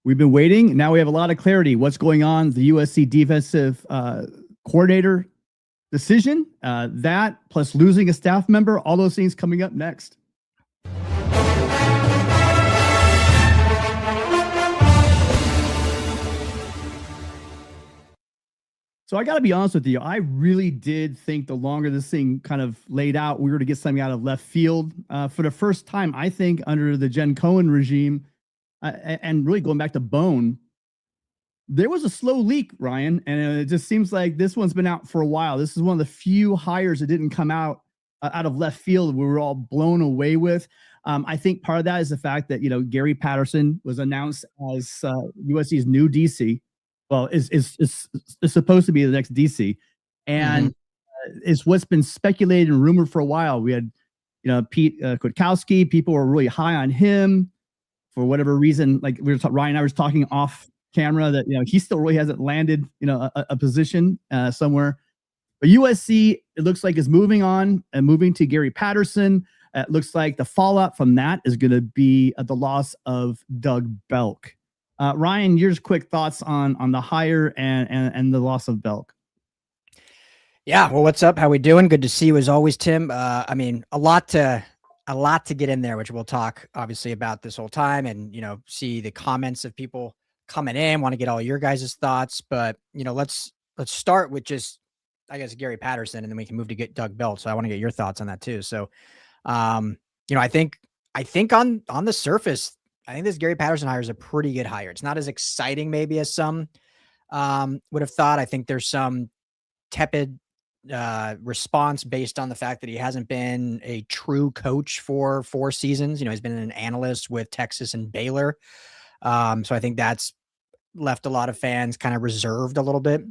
We've been waiting. Now we have a lot of clarity. What's going on? The USC defensive coordinator decision, that plus losing a staff member, all those things coming up next. So I got to be honest with you. I really did think the longer this thing kind of laid out, we were to get something out of left field for the first time, I think, under the Jen Cohen regime. And really going back to Bone, there was a slow leak, Ryan, and it just seems like this one's been out for a while. This is one of the few hires that didn't come out of left field we were all blown away with. I think part of that is the fact that, Gary Patterson was announced as USC's new DC. Well, is supposed to be the next DC, and it's what's been speculated and rumored for a while. We had, Pete Kwiatkowski. People were really high on him. For whatever reason, like Ryan and I was talking off camera that, he still really hasn't landed, a position somewhere. But USC, it looks like, is moving on and moving to Gary Patterson. It looks like the fallout from that is going to be the loss of Doug Belk. Ryan, your quick thoughts on the hire and the loss of Belk. Yeah, well, what's up? How we doing? Good to see you as always, Tim. I mean, a lot to get in there, which we'll talk obviously about this whole time, and see the comments of people coming in. Want to get all your guys' thoughts, but let's start with just, I guess, Gary Patterson, and then we can move to get Doug Belk. So I want to get your thoughts on that too. So, I think on the surface, I think this Gary Patterson hire is a pretty good hire. It's not as exciting maybe as some would have thought. I think there's some tepid response based on the fact that he hasn't been a true coach for 4 seasons. He's been an analyst with Texas and Baylor. So I think that's left a lot of fans kind of reserved a little bit,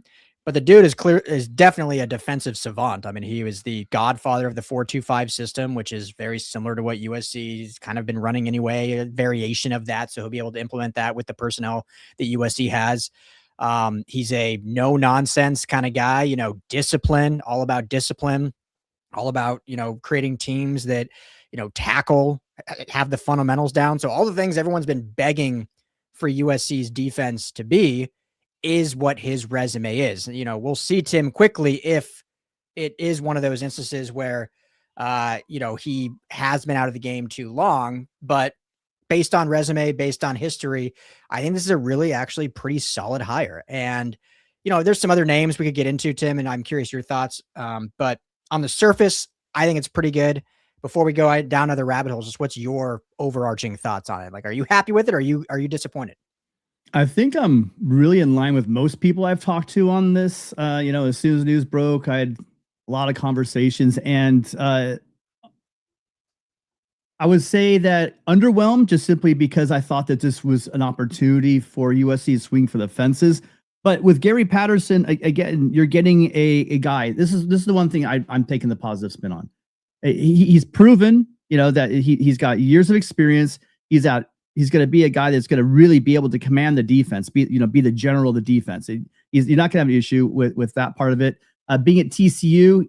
but the dude is definitely a defensive savant. I mean, he was the godfather of the 4-2-5 system, which is very similar to what USC's kind of been running anyway, a variation of that. So he'll be able to implement that with the personnel that USC has. He's a no nonsense kind of guy, discipline, all about discipline, all about, creating teams that, tackle, have the fundamentals down. So all the things everyone's been begging for USC's defense to be is what his resume is. We'll see, Tim, quickly if it is one of those instances where, he has been out of the game too long, but based on resume, based on history, I think this is a really actually pretty solid hire. And, there's some other names we could get into, Tim, and I'm curious your thoughts. But on the surface, I think it's pretty good. Before we go down other rabbit holes, just what's your overarching thoughts on it? Like, are you happy with it? Or are you disappointed? I think I'm really in line with most people I've talked to on this. As soon as the news broke, I had a lot of conversations, and I would say that underwhelmed just simply because I thought that this was an opportunity for USC to swing for the fences. But with Gary Patterson, again, you're getting a guy. This is the one thing I'm taking the positive spin on. He's proven, that he's got years of experience. He's going to be a guy that's going to really be able to command the defense, be the general of the defense. You're not going to have an issue with that part of it. Being at TCU,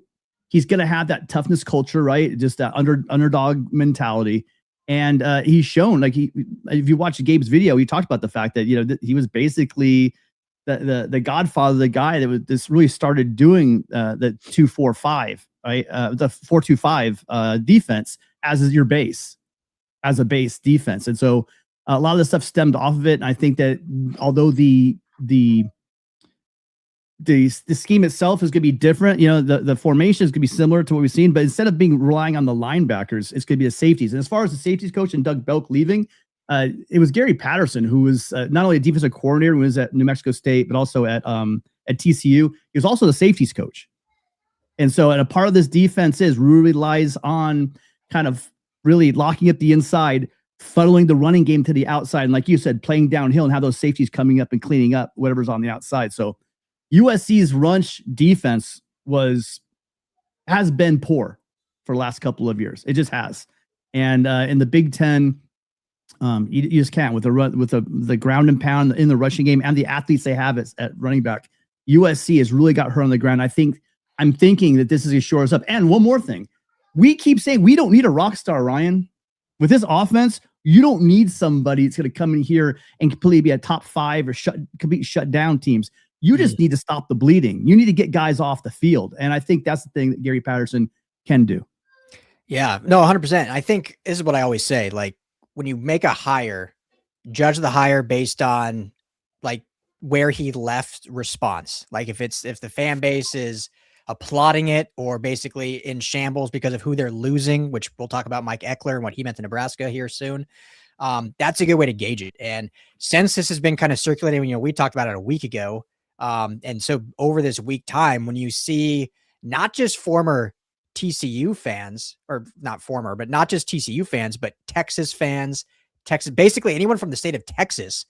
he's going to have that toughness culture, right? Just that underdog mentality. And he's shown, like, if you watch Gabe's video, he talked about the fact that, he was basically the godfather, the guy that this really started doing the 2-4-5, right? The 4-2-5 defense as your base, as a base defense. And so a lot of the stuff stemmed off of it. And I think that although the scheme itself is going to be different, the formation is going to be similar to what we've seen, but instead of relying on the linebackers, it's going to be the safeties. And as far as the safeties coach and Doug Belk leaving, it was Gary Patterson, who was not only a defensive coordinator, who was at New Mexico State, but also at TCU. He was also the safeties coach. And so, and a part of this defense really relies on kind of really locking up the inside, funneling the running game to the outside. And like you said, playing downhill and have those safeties coming up and cleaning up whatever's on the outside. So USC's rush defense has been poor for the last couple of years. It just has. And in the Big Ten, you just can't with the ground and pound in the rushing game and the athletes they have at running back. USC has really got her on the ground. I'm thinking that this is a shore us up. And one more thing, we keep saying we don't need a rock star, Ryan. With this offense, You don't need somebody that's going to come in here and completely be a top 5 or completely shut down teams. You just need to stop the bleeding. You need to get guys off the field. And I think that's the thing that Gary Patterson can do. Yeah, no, 100%. I think this is what I always say. Like, when you make a hire, judge the hire based on like where he left response. Like if the fan base is applauding it or basically in shambles because of who they're losing, which we'll talk about Mike Eckler and what he meant to Nebraska here soon. That's a good way to gauge it. And since this has been kind of circulating, we talked about it a week ago. And so over this week time, when you see not just former TCU fans, or not former, but not just TCU fans, but Texas fans, basically anyone from the state of Texas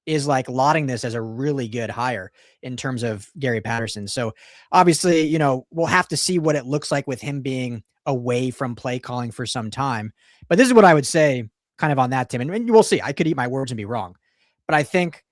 is like lauding this as a really good hire in terms of Gary Patterson. So obviously, we'll have to see what it looks like with him being away from play calling for some time. But this is what I would say kind of on that, Tim, and we'll see. I could eat my words and be wrong, but I think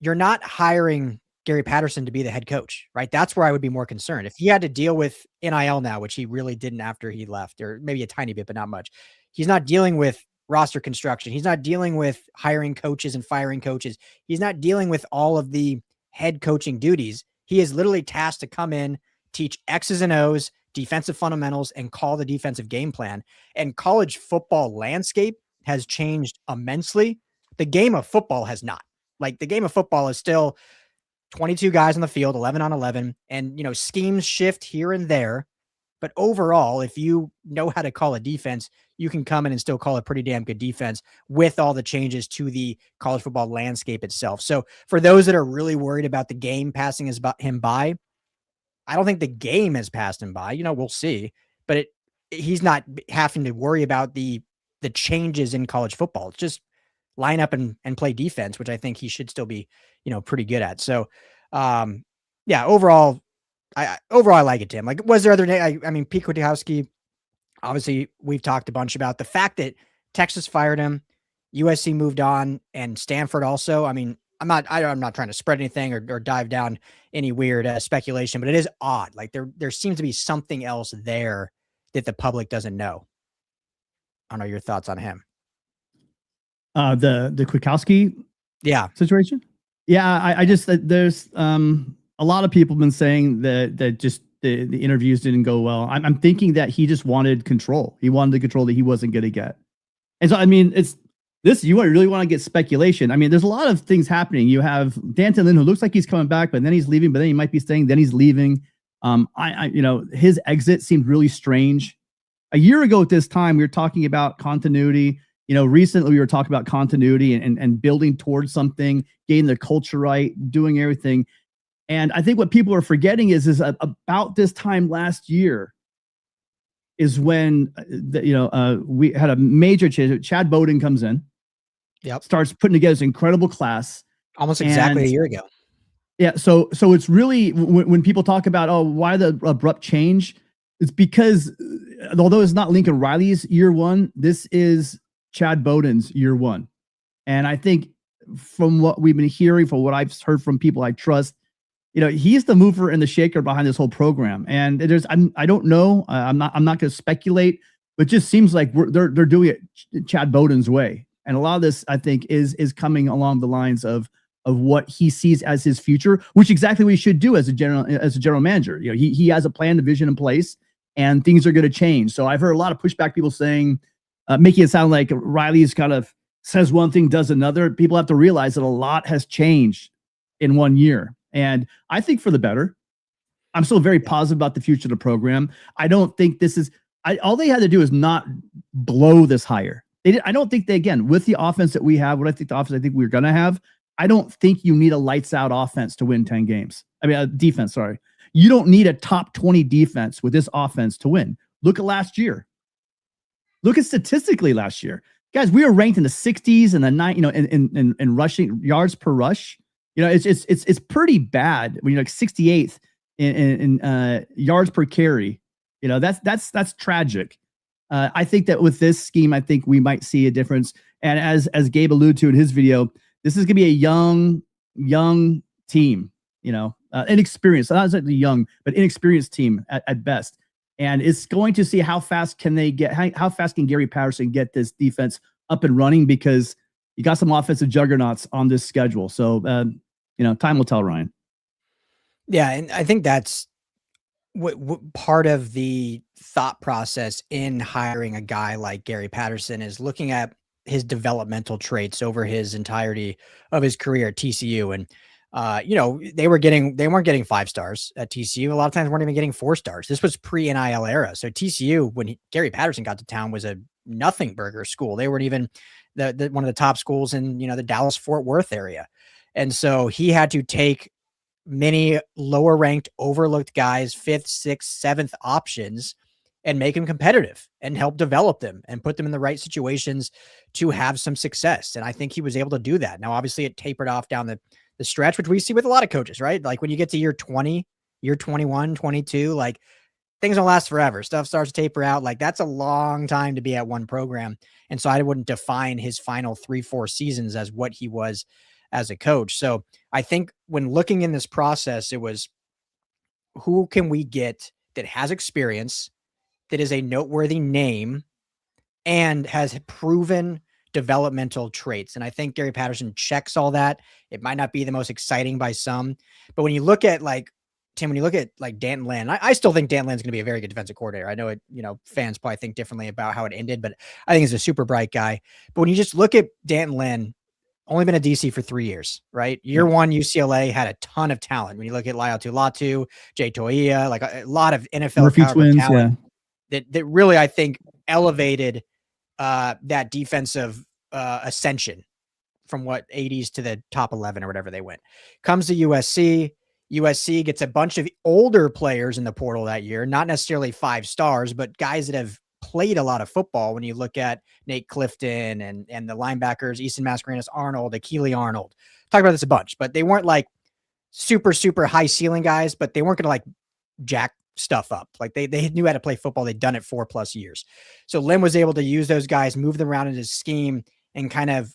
you're not hiring Gary Patterson to be the head coach, right? That's where I would be more concerned. If he had to deal with NIL now, which he really didn't after he left, or maybe a tiny bit, but not much. He's not dealing with roster construction. He's not dealing with hiring coaches and firing coaches. He's not dealing with all of the head coaching duties. He is literally tasked to come in, teach X's and O's, defensive fundamentals, and call the defensive game plan. And college football landscape has changed immensely. The game of football has not. Like, the game of football is still 22 guys on the field, 11 on 11, and, schemes shift here and there. But overall, if you know how to call a defense, you can come in and still call a pretty damn good defense with all the changes to the college football landscape itself. So for those that are really worried about the game passing him by, I don't think the game has passed him by. We'll see. But he's not having to worry about the changes in college football. It's just line up and play defense, which I think he should still be, pretty good at. So, overall, I like it, Tim. Like, was there other day? I mean, Pete Kwiatkowski, obviously we've talked a bunch about the fact that Texas fired him, USC moved on, and Stanford also. I mean, I'm not trying to spread anything or dive down any weird speculation, but it is odd. Like, there seems to be something else there that the public doesn't know. I don't know your thoughts on him. The Kwiatkowski situation. Yeah, I just there's a lot of people have been saying that just the interviews didn't go well. I'm thinking that he just wanted control. He wanted the control that he wasn't going to get. And so, I mean, it's this, you really want to get speculation. I mean, there's a lot of things happening. You have Danton Lynn, who looks like he's coming back, but then he's leaving, but then he might be staying, then he's leaving. His exit seemed really strange. A year ago at this time, we were talking about continuity. Recently we were talking about continuity and building towards something, getting the culture right, doing everything. And I think what people are forgetting is about this time last year is when, we had a major change. Chad Bowden comes in, starts putting together this incredible class. Almost exactly a year ago. Yeah. So it's really, when people talk about, why the abrupt change, it's because although it's not Lincoln Riley's year one, this is Chad Bowden's year one. And I think from what we've been hearing, from what I've heard from people I trust, he's the mover and the shaker behind this whole program. And I don't know. I'm not going to speculate, but it just seems like they're doing it Chad Bowden's way. And a lot of this, I think, is coming along the lines of what he sees as his future, which exactly what he should do as a general manager. He has a plan, a vision in place, and things are going to change. So I've heard a lot of pushback, people saying, making it sound like Riley's kind of says one thing, does another. People have to realize that a lot has changed in 1 year. And I think for the better. I'm still very positive about the future of the program. I don't think this is, all they had to do is not blow this hire. I don't think again, with the offense that we have, what I think the offense I think we're going to have, I don't think you need a lights out offense to win 10 games. I mean, a defense, sorry. You don't need a top 20 defense with this offense to win. Look at last year. Look at statistically last year. Guys, we were ranked in the 60s and the in rushing yards per rush. It's pretty bad when you're like 68th in yards per carry. That's tragic. I think that with this scheme, I think we might see a difference. And as Gabe alluded to in his video, this is going to be a young team, inexperienced, not exactly young, but inexperienced team at best. And it's going to see how fast can they get, how fast can Gary Patterson get this defense up and running because you got some offensive juggernauts on this schedule. So, time will tell, Ryan. Yeah. And I think that's what part of the thought process in hiring a guy like Gary Patterson is looking at his developmental traits over his entirety of his career at TCU. And, they weren't getting 5 stars at TCU. A lot of times weren't even getting 4 stars. This was pre-NIL era. So TCU, when Gary Patterson got to town, was a nothing burger school. They weren't even one of the top schools in, the Dallas Fort Worth area. And so he had to take many lower ranked, overlooked guys, 5th, 6th, 7th options, and make them competitive and help develop them and put them in the right situations to have some success. And I think he was able to do that. Now, obviously it tapered off down the stretch, which we see with a lot of coaches, right? Like when you get to year 20, year 21, 22, like things don't last forever. Stuff starts to taper out. Like that's a long time to be at one program. And so I wouldn't define his final 3-4 seasons as what he was as a coach. So I think when looking in this process, it was who can we get that has experience, that is a noteworthy name, and has proven developmental traits. And I think Gary Patterson checks all that. It might not be the most exciting by some, but when you look at Tim, when you look at Dan Lin, I still think Dan Lin's going to be a very good defensive coordinator. I know it, fans probably think differently about how it ended, but I think he's a super bright guy. But when you just look at Dan Lin, only been a DC for 3 years, right? Year one, UCLA had a ton of talent. When you look at Laiatu Latu, Jay Toia, like a lot of NFL Murphy twins, talent that really, I think, elevated that defensive ascension from what 80s to the top 11 or whatever they went. Comes to USC. USC gets a bunch of older players in the portal that year, not necessarily 5 stars, but guys that have played a lot of football. When you look at Nate Clifton and the linebackers, Easton Mascarenas Arnold, Ekeler Arnold, talk about this a bunch, but they weren't like super, super high ceiling guys, but they weren't going to jack stuff up. Like they knew how to play football. They'd done it 4+ years. So Lin was able to use those guys, move them around in his scheme, and kind of,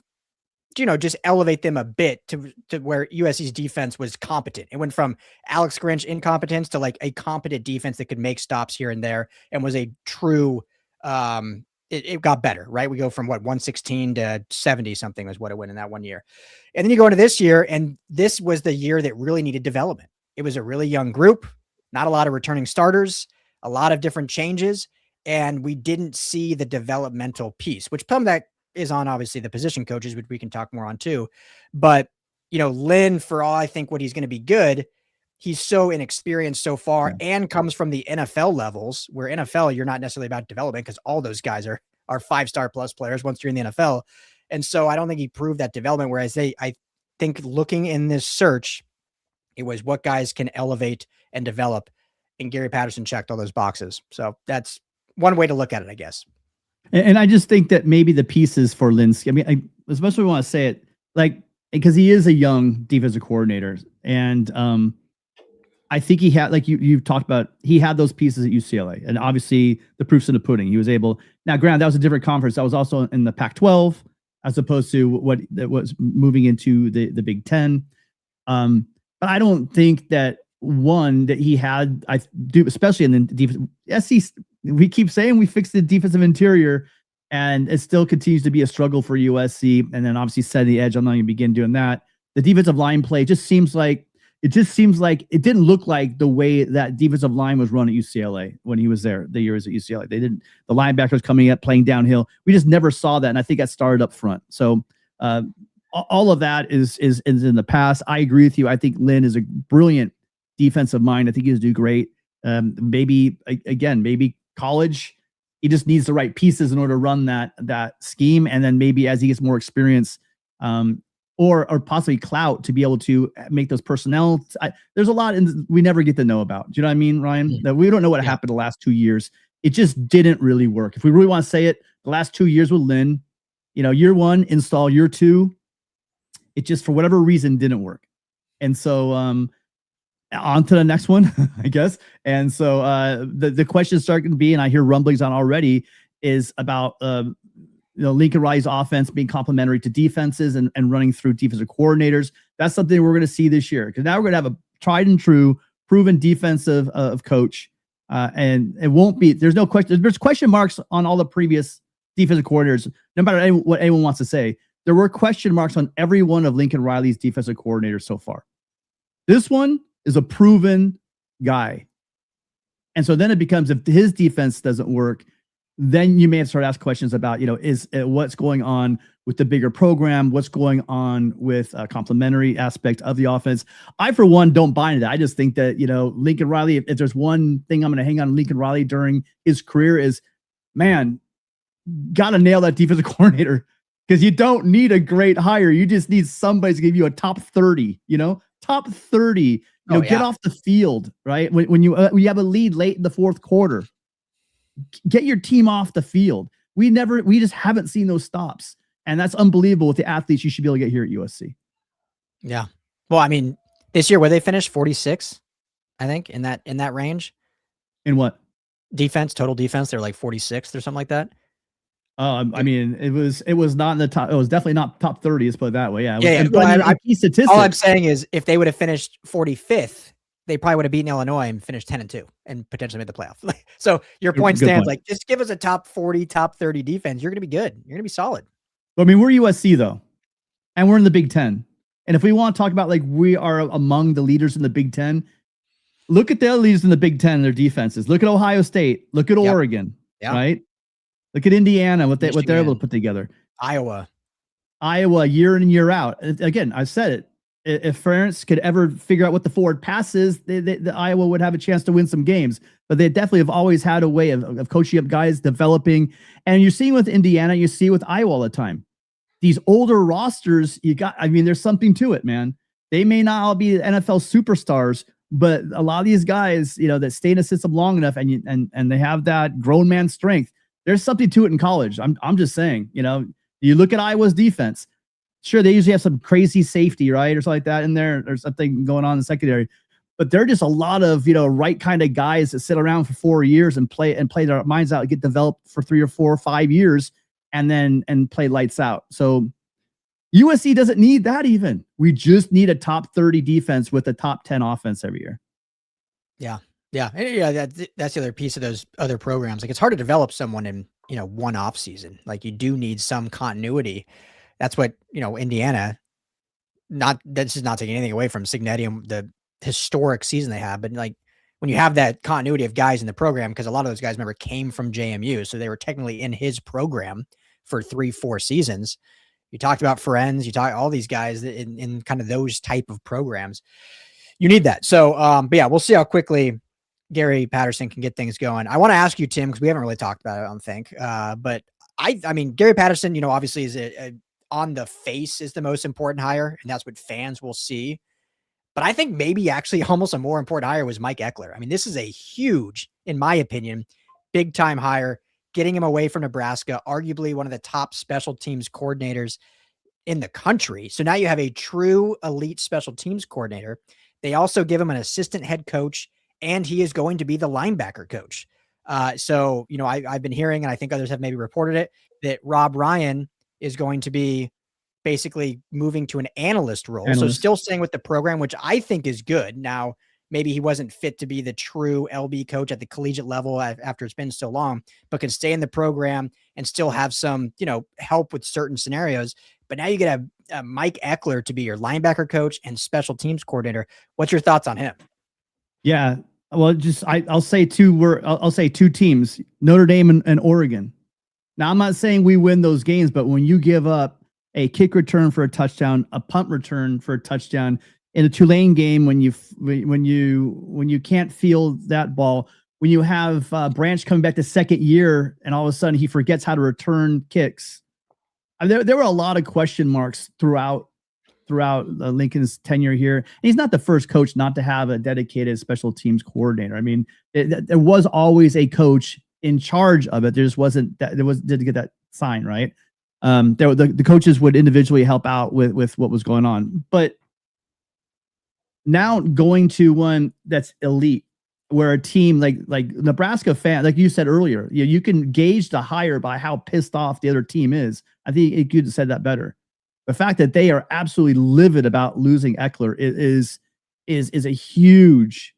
just elevate them a bit to where USC's defense was competent. It went from Alex Grinch incompetence to a competent defense that could make stops here and there and was a true, it got better, right? We go from 116 to 70 something was what it went in that one year. And then you go into this year, and this was the year that really needed development. It was a really young group, not a lot of returning starters, a lot of different changes, and we didn't see the developmental piece, which some of that is on obviously the position coaches, which we can talk more on too. But, Lin, for all I think what he's going to be good, he's so inexperienced so far and comes from the NFL levels, where NFL, you're not necessarily about development because all those guys are 5-star plus players once you're in the NFL. And so I don't think he proved that development. Whereas I think looking in this search, it was what guys can elevate and develop. And Gary Patterson checked all those boxes. So that's one way to look at it, I guess. And I just think that maybe the pieces for Linsky, as much as we want to say it, because he is a young defensive coordinator. And I think he had, you've talked about, he had those pieces at UCLA. And obviously the proof's in the pudding. He was able, now granted, that was a different conference. That was also in the Pac-12, as opposed to what that was moving into the Big Ten. But I don't think that that he had, especially in the defense. SEC, we keep saying we fixed the defensive interior, and it still continues to be a struggle for USC. And then obviously setting the edge. I'm not going to begin doing that. The defensive line play just seems like it didn't look like the way that defensive line was run at UCLA when he was there. The years at UCLA, the linebackers coming up, playing downhill. We just never saw that. And I think that started up front. So all of that is in the past. I agree with you. I think Lin is a brilliant defensive mind. I think he'll do great. Maybe college, he just needs the right pieces in order to run that scheme. And then maybe as he gets more experience, or possibly clout to be able to make those personnel. There's a lot we never get to know about. Do you know what I mean, Ryan? That we don't know what happened the last 2 years. It just didn't really work. If we really want to say it, the last 2 years with Lin, year one, install, year two, it just, for whatever reason, didn't work. And so, on to the next one, I guess. And so the question starting to be, and I hear rumblings on already, is about Lincoln Riley's offense being complementary to defenses and running through defensive coordinators. That's something we're going to see this year, because now we're going to have a tried and true, proven defensive of coach. And it won't be, there's no question. There's question marks on all the previous defensive coordinators, no matter what anyone wants to say, there were question marks on every one of Lincoln Riley's defensive coordinators so far. This one is a proven guy. And so then it becomes, if his defense doesn't work, then you may have to start asking questions about, is what's going on with the bigger program, what's going on with a complementary aspect of the offense. I, for one, don't buy into that. I just think that, Lincoln Riley, if there's one thing I'm going to hang on Lincoln Riley during his career is, man, got to nail that defensive coordinator, because you don't need a great hire. You just need somebody to give you a top 30, top 30, get off the field, right? When you have a lead late in the fourth quarter, get your team off the field. We just haven't seen those stops. And that's unbelievable with the athletes you should be able to get here at USC. Yeah. Well, I mean, this year where they finished 46, I think in that range. In what? Defense, total defense. They're like 46th or something like that. I mean, it was not in the top. It was definitely not top 30. Let's put it that way. Yeah. All I'm saying is, if they would have finished 45th, they probably would have beaten Illinois and finished 10-2 and potentially made the playoff. So your point stands. Like, just give us a top 40, top 30 defense. You're going to be good. You're going to be solid. I mean, we're USC though, and we're in the Big Ten. And if we want to talk about, like, we are among the leaders in the Big Ten, look at the other leaders in the Big Ten and their defenses. Look at Ohio State. Look at Oregon. Right. Look at Indiana, what they're able to put together. Iowa, year in and year out. Again, I said it. If Ferentz could ever figure out what the forward pass is, the Iowa would have a chance to win some games. But they definitely have always had a way of coaching up guys, developing. And you're seeing with Indiana, you see with Iowa all the time. These older rosters, there's something to it, man. They may not all be NFL superstars, but a lot of these guys, that stay in a system long enough and they have that grown man strength. There's something to it in college. I'm just saying, you look at Iowa's defense. Sure, they usually have some crazy safety, right, or something like that in there, or something going on in the secondary. But they're just a lot of, right kind of guys that sit around for 4 years and play their minds out, get developed for 3 or 4 or 5 years, and play lights out. So USC doesn't need that even. We just need a top 30 defense with a top 10 offense every year. Yeah. Yeah. That's the other piece of those other programs. Like, it's hard to develop someone in, one off season. Like, you do need some continuity. That's what, Indiana, this is not taking anything away from Signetti and the historic season they have, but like, when you have that continuity of guys in the program, because a lot of those guys, remember, came from JMU. So they were technically in his program for 3-4 seasons. You talked about Ferenz, you talk all these guys in kind of those type of programs. You need that. So, but yeah, we'll see how quickly Gary Patterson can get things going. I want to ask you, Tim, because we haven't really talked about it, I don't think. But I mean, Gary Patterson, obviously is on the face is the most important hire, and that's what fans will see. But I think maybe actually almost a more important hire was Mike Eckler. I mean, this is a huge, in my opinion, big time hire, getting him away from Nebraska, arguably one of the top special teams coordinators in the country. So now you have a true elite special teams coordinator. They also give him an assistant head coach, and he is going to be the linebacker coach. So, I've been hearing, and I think others have maybe reported it, that Rob Ryan is going to be basically moving to an analyst role. So still staying with the program, which I think is good. Now, maybe he wasn't fit to be the true LB coach at the collegiate level after it's been so long, but can stay in the program and still have some, help with certain scenarios. But now you get a Mike Eckler to be your linebacker coach and special teams coordinator. What's your thoughts on him? Yeah. Well, I'll say two teams, Notre Dame and Oregon. Now, I'm not saying we win those games, but when you give up a kick return for a touchdown, a punt return for a touchdown in a Tulane game, when you can't field that ball, when you have Branch coming back the second year and all of a sudden he forgets how to return kicks. I mean, there were a lot of question marks throughout Lincoln's tenure here. And he's not the first coach not to have a dedicated special teams coordinator. I mean, there was always a coach in charge of it. There just didn't get that sign, right? The coaches would individually help out with what was going on. But now going to one that's elite, where a team like Nebraska fan, like you said earlier, you can gauge the hire by how pissed off the other team is. I think you could have said that better. The fact that they are absolutely livid about losing Eckler is a huge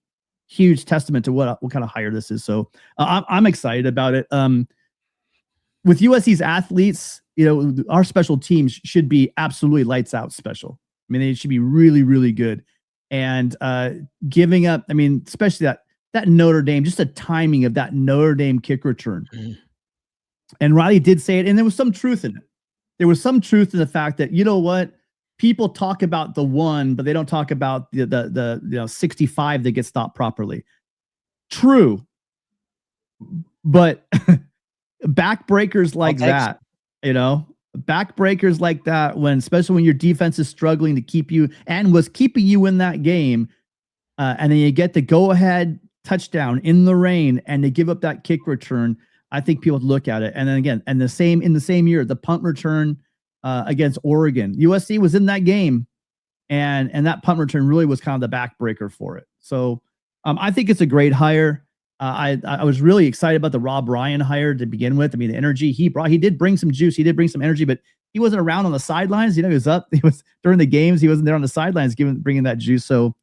testament to what kind of hire this is. So I'm excited about it. with USC's athletes, our special teams should be absolutely lights out special. I mean, they should be really, really good. And giving up, I mean, especially that Notre Dame, just the timing of that Notre Dame kick return. Mm-hmm. And Riley did say it, and there was some truth in it. There was some truth in the fact that, you know what, people talk about the one, but they don't talk about the 65 that gets stopped properly. True. But backbreakers like that, backbreakers like that, especially when your defense is struggling to keep you and was keeping you in that game, and then you get the go-ahead touchdown in the rain and they give up that kick return, I think people look at it. And then again, in the same year, the punt return against Oregon, USC was in that game, and that punt return really was kind of the backbreaker for it. So I think it's a great hire. I was really excited about the Rob Ryan hire to begin with. I mean, the energy he brought, he did bring some juice. He did bring some energy, but he wasn't around on the sidelines. He was up. He was during the games. He wasn't there on the sidelines, bringing that juice. So,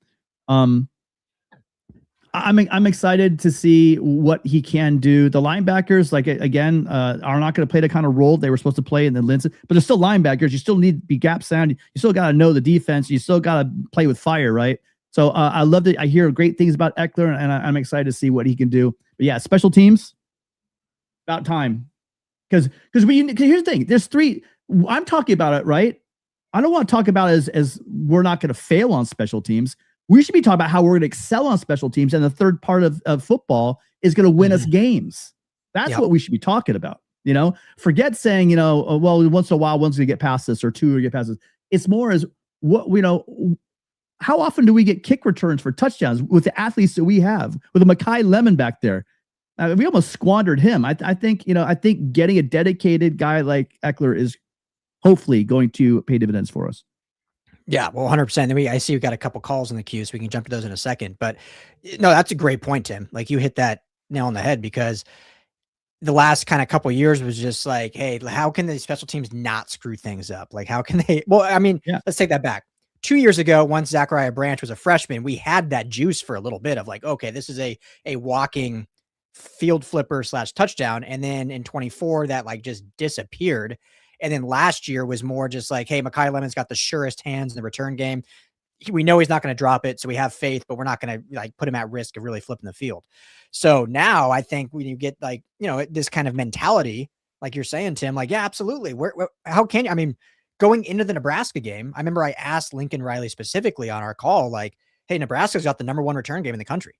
I'm excited to see what he can do. The linebackers, like again, are not going to play the kind of role they were supposed to play in the Lincoln, but they're still linebackers. You still need to be gap sound. You still got to know the defense. You still got to play with fire, right? So I love it. I hear great things about Eckler, and I'm excited to see what he can do. But yeah, special teams, about time. Because here's the thing. There's three. I'm talking about it, right? I don't want to talk about it as we're not going to fail on special teams. We should be talking about how we're going to excel on special teams, and the third part of football is going to win us games. That's what we should be talking about. Forget saying, well, once in a while, one's going to get past this or two will get past this. It's more as what how often do we get kick returns for touchdowns with the athletes that we have, with a Mekhi Lemon back there? We almost squandered him. I think getting a dedicated guy like Eckler is hopefully going to pay dividends for us. Yeah, well, 100%. Then I see we've got a couple calls in the queue, so we can jump to those in a second. But no, that's a great point, Tim. Like, you hit that nail on the head, because the last kind of couple of years was just like, hey, how can the special teams not screw things up? Like, how can they? Well, I mean, let's take that back. 2 years ago, once Zachariah Branch was a freshman, we had that juice for a little bit of like, okay, this is a walking field flipper / touchdown. And then in 24, that like just disappeared. And then last year was more just like, hey, Mekhi Lemon's got the surest hands in the return game. We know he's not going to drop it, so we have faith, but we're not going to like put him at risk of really flipping the field. So now I think when you get like, this kind of mentality, like you're saying, Tim, like, yeah, absolutely. How can you? I mean, going into the Nebraska game, I remember I asked Lincoln Riley specifically on our call, like, hey, Nebraska's got the #1 return game in the country.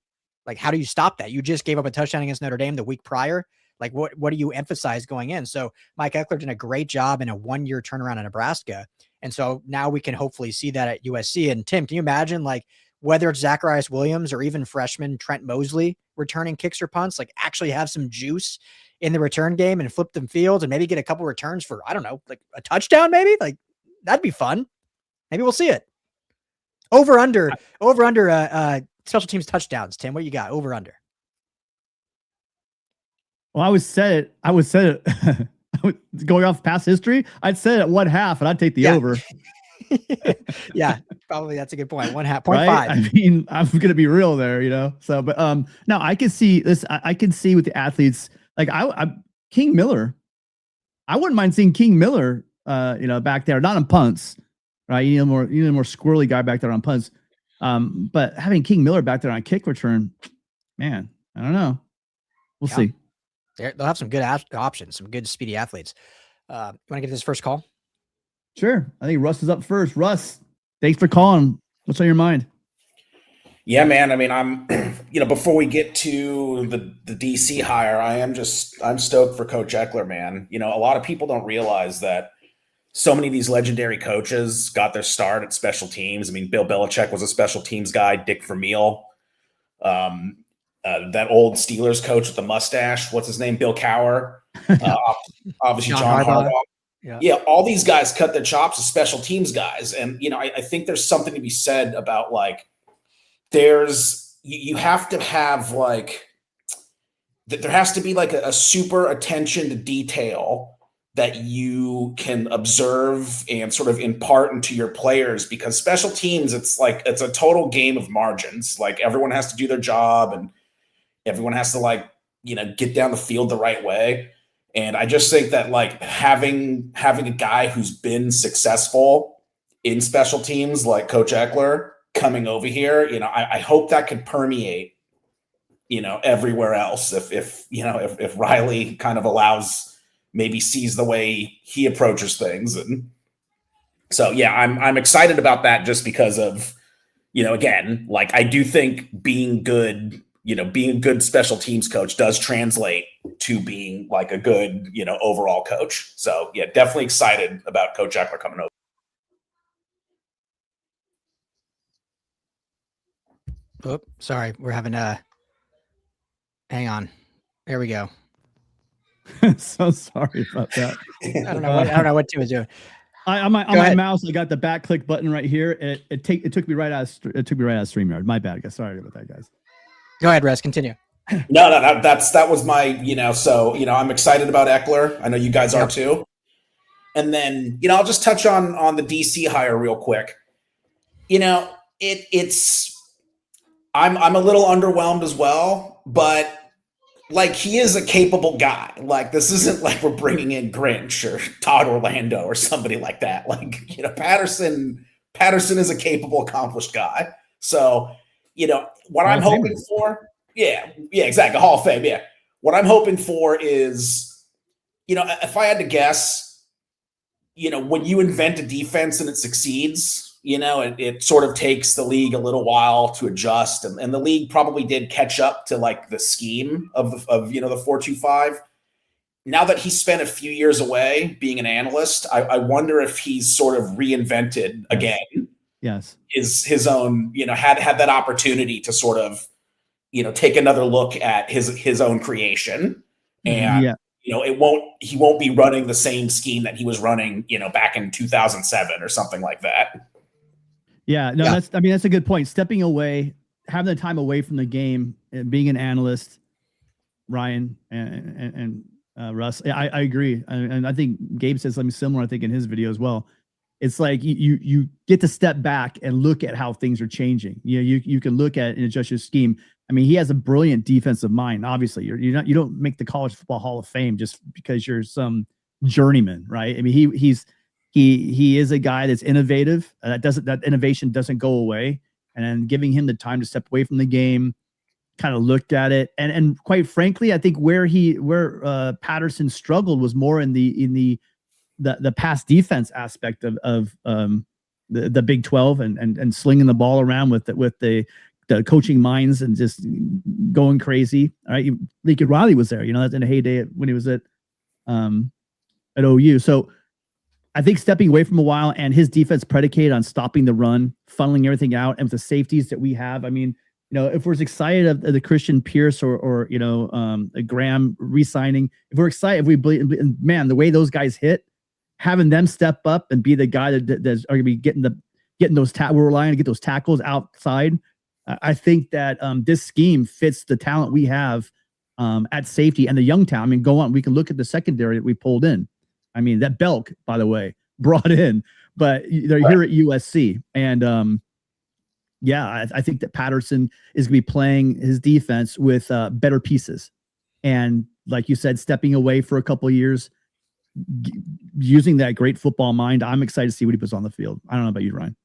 Like, how do you stop that? You just gave up a touchdown against Notre Dame the week prior. Like, what do you emphasize going in? So Mike Eckler did a great job in a 1-year turnaround in Nebraska. And so now we can hopefully see that at USC. And Tim, can you imagine, like, whether it's Zacharias Williams or even freshman Trent Mosley returning kicks or punts, like actually have some juice in the return game and flip them fields and maybe get a couple returns for, I don't know, like a touchdown, maybe? Like, that'd be fun. Maybe we'll see it. Over under special teams touchdowns. Tim, what you got? Over under. Well, I would say it going off past history. I'd say it at 1/2, and I'd take the over. Yeah, probably that's a good point. 1/2, 0.5. Right? I mean, I'm going to be real there, So, but no, I can see this. I can see with the athletes, like King Miller. I wouldn't mind seeing King Miller, back there, not on punts, right? You need a more squirrely guy back there on punts. But having King Miller back there on kick return, man, I don't know. We'll see. They'll have some good options, some good speedy athletes. You want to get this first call? Sure. I think Russ is up first. Russ, thanks for calling. What's on your mind? Yeah, man. I mean, I'm, before we get to the DC hire, I'm stoked for Coach Eckler, man. A lot of people don't realize that so many of these legendary coaches got their start at special teams. I mean, Bill Belichick was a special teams guy, Dick Vermeil. That old Steelers coach with the mustache, what's his name? Bill Cowher. Obviously John Harbaugh. Yeah, all these guys cut their chops as special teams guys. And, I think there's something to be said about, like, you have to have, like, there has to be, like, a super attention to detail that you can observe and sort of impart into your players, because special teams, it's a total game of margins. Like, everyone has to do their job and everyone has to, like, get down the field the right way. And I just think that like having a guy who's been successful in special teams like Coach Eckler coming over here, I hope that could permeate, everywhere else. If Riley kind of maybe sees the way he approaches things. And so, yeah, I'm excited about that just because of, again, like I do think being a good special teams coach does translate to being like a good, overall coach. So yeah, definitely excited about Coach Eckler coming over. Oh, sorry. We're having hang on. There we go. So sorry about that. I don't know what Tim was doing. On my mouse, I got the back click button right here. It took me right out of StreamYard. My bad, guys. Sorry about that, guys. Go ahead, Russ. Continue. No, that was my, I'm excited about Eckler. I know you guys are too. And then, I'll just touch on the DC hire real quick. I'm a little underwhelmed as well, but like he is a capable guy. Like this isn't like we're bringing in Grinch or Todd Orlando or somebody like that. Like, Patterson is a capable, accomplished guy. So, what I'm hoping for, yeah, exactly. Hall of Fame. Yeah. What I'm hoping for is, if I had to guess, when you invent a defense and it succeeds, it sort of takes the league a little while to adjust. And the league probably did catch up to like the scheme of the 4-2-5. Now that he spent a few years away being an analyst, I wonder if he's sort of reinvented again. Yes. His own, had that opportunity to sort of, take another look at his own creation. And, he won't be running the same scheme that he was running, back in 2007 or something like that. Yeah, no, that's a good point. Stepping away, having the time away from the game, and being an analyst, Ryan and Russ, I agree. And I think Gabe said something similar, I think, in his video as well. It's like you get to step back and look at how things are changing. You can look at and adjust your scheme. I mean, he has a brilliant defensive mind. Obviously, you don't make the College Football Hall of Fame just because you're some journeyman, right? I mean, he is a guy that's innovative. That innovation doesn't go away. And then giving him the time to step away from the game, kind of looked at it, and quite frankly, I think where Patterson struggled was more in the pass defense aspect of the Big 12 and slinging the ball around with the coaching minds and just going crazy. All right, Lincoln Riley was there. That's in a heyday when he was at OU. So I think stepping away from a while and his defense predicated on stopping the run, funneling everything out, and with the safeties that we have. I mean, if we're excited of the Christian Pierce or Graham re-signing, if we're excited, if we believe, man, the way those guys hit, having them step up and be the guy that's are going to be getting those we're relying to get those tackles outside. I think that this scheme fits the talent we have at safety and the young talent. I mean, go on. We can look at the secondary that we pulled in. I mean, that Belk, by the way, brought in, but they're here at USC. And I think that Patterson is going to be playing his defense with better pieces. And like you said, stepping away for a couple of years, using that great football mind. I'm excited to see what he puts on the field. I don't know about you, Ryan.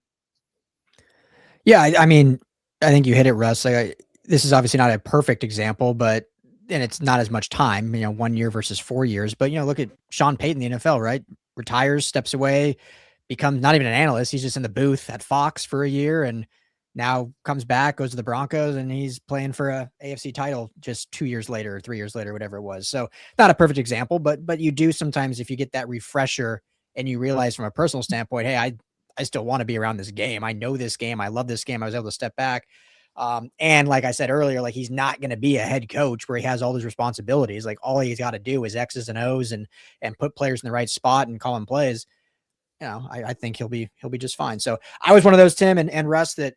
Yeah, I mean, I think you hit it, Russ. This is obviously not a perfect example, and it's not as much time, 1 year versus 4 years. But, look at Sean Payton, the NFL, right? Retires, steps away, becomes not even an analyst. He's just in the booth at Fox for a year and now comes back, goes to the Broncos, and he's playing for a AFC title just 2 years later or 3 years later, whatever it was. So not a perfect example, but you do sometimes, if you get that refresher and you realize from a personal standpoint, hey, I still want to be around this game. I know this game. I love this game. I was able to step back. And like I said earlier, like he's not going to be a head coach where he has all these responsibilities. Like all he's got to do is X's and O's and put players in the right spot and call them plays. I think he'll be just fine. So I was one of those, Tim and Russ, that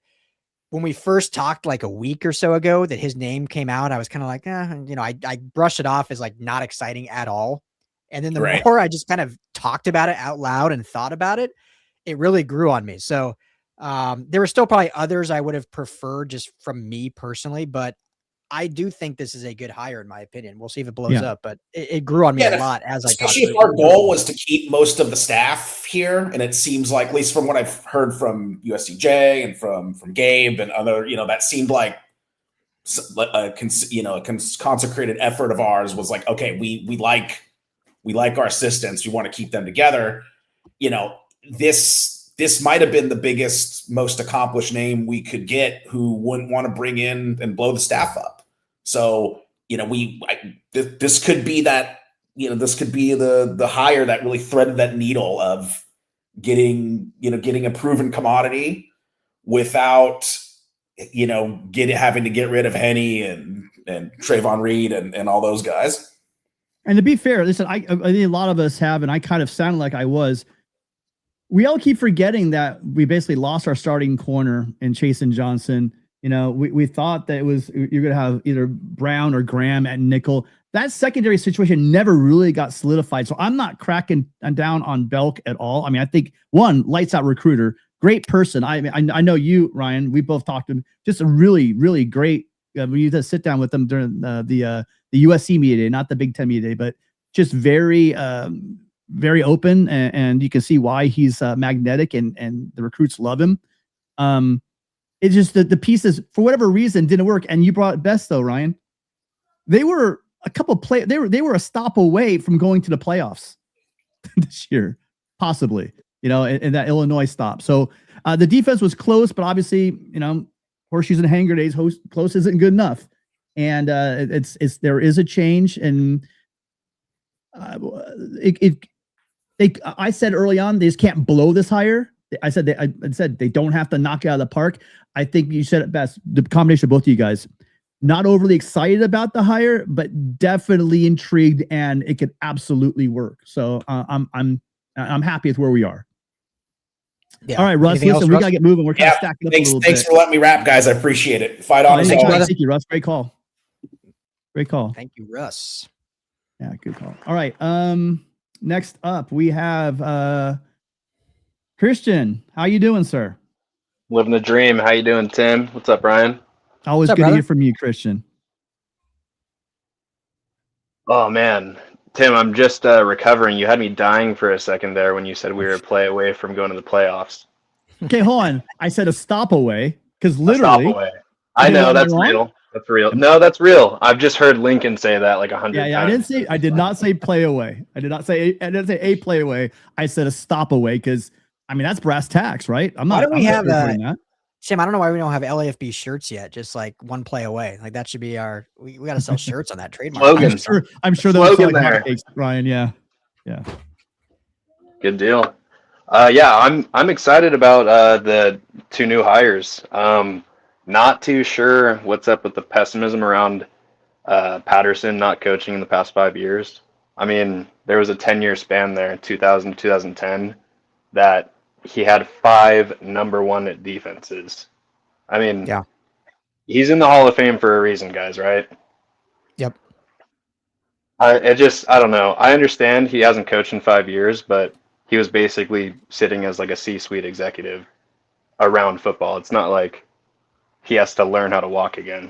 when we first talked like a week or so ago that his name came out, I was kind of like, I brushed it off as like not exciting at all. And then the more I just kind of talked about it out loud and thought about it, it really grew on me. So there were still probably others I would have preferred just from me personally, but I do think this is a good hire, in my opinion. We'll see if it blows up, but it grew on me a lot as I talked. Especially if our goal was to keep most of the staff here, and it seems like, at least from what I've heard from USCJ and from Gabe and other, that seemed like a consecrated effort of ours was like, okay, we like our assistants, we want to keep them together. This might have been the biggest, most accomplished name we could get who wouldn't want to bring in and blow the staff up. So, this could be that, this could be the hire that really threaded that needle of getting a proven commodity without, having to get rid of Henny and Trayvon Reed and all those guys. And to be fair, listen, I think a lot of us have, and I kind of sounded like I was. We all keep forgetting that we basically lost our starting corner in Chase and Johnson. We thought that you're going to have either Brown or Graham at nickel. That secondary situation never really got solidified. So I'm not cracking down on Belk at all. I mean, I think lights out recruiter, great person. I know you, Ryan, we both talked to him, just a really, really great. We used to sit down with them during the USC media day, not the Big Ten media day, but just very, very open, and you can see why he's magnetic, and the recruits love him. It's just that the pieces, for whatever reason, didn't work. And you brought it best though, Ryan. They were they were a stop away from going to the playoffs this year, possibly. In that Illinois stop. So the defense was close, but obviously, horseshoes and hanger days, close isn't good enough. And there is a change, and I said early on, they just can't blow this hire. I said they don't have to knock it out of the park. I think you said it best. The combination of both of you guys, not overly excited about the hire, but definitely intrigued, and it could absolutely work. So I'm happy with where we are. Yeah. All right, Russ. Listen, we gotta get moving. We're kind of stacking up a little bit. Thanks for letting me wrap, guys. I appreciate it. Fight on. Thank you, Russ. Great call. Great call. Thank you, Russ. Yeah, good call. All right. Next up, we have Christian. How you doing, sir? Living the dream. How you doing, Tim? What's up, Ryan? Always good to hear from you, Christian. Oh man, Tim, I'm just recovering. You had me dying for a second there when you said we were a play away from going to the playoffs. Okay, hold on. I said a stop away because literally. Stop away. I know that's real. That's real. No, that's real. I've just heard Lincoln say that like 100 times. I did not say play away. I didn't say a play away. I said a stop away because that's brass tacks, right? Why don't we have that? Tim, I don't know why we don't have LAFB shirts yet. Just like one play away. Like that should be our. We got to sell shirts on that trademark. I'm sure those are like hotcakes, Ryan. Yeah. Good deal. I'm excited about the two new hires. Not too sure what's up with the pessimism around Patterson not coaching in the past 5 years. There was a 10-year span there, 2000 2010, that he had 5 number 1 defenses. He's in the Hall of Fame for a reason, guys, right? Yep. I don't know. I understand he hasn't coached in 5 years, but he was basically sitting as like a C-suite executive around football. It's not like he has to learn how to walk again,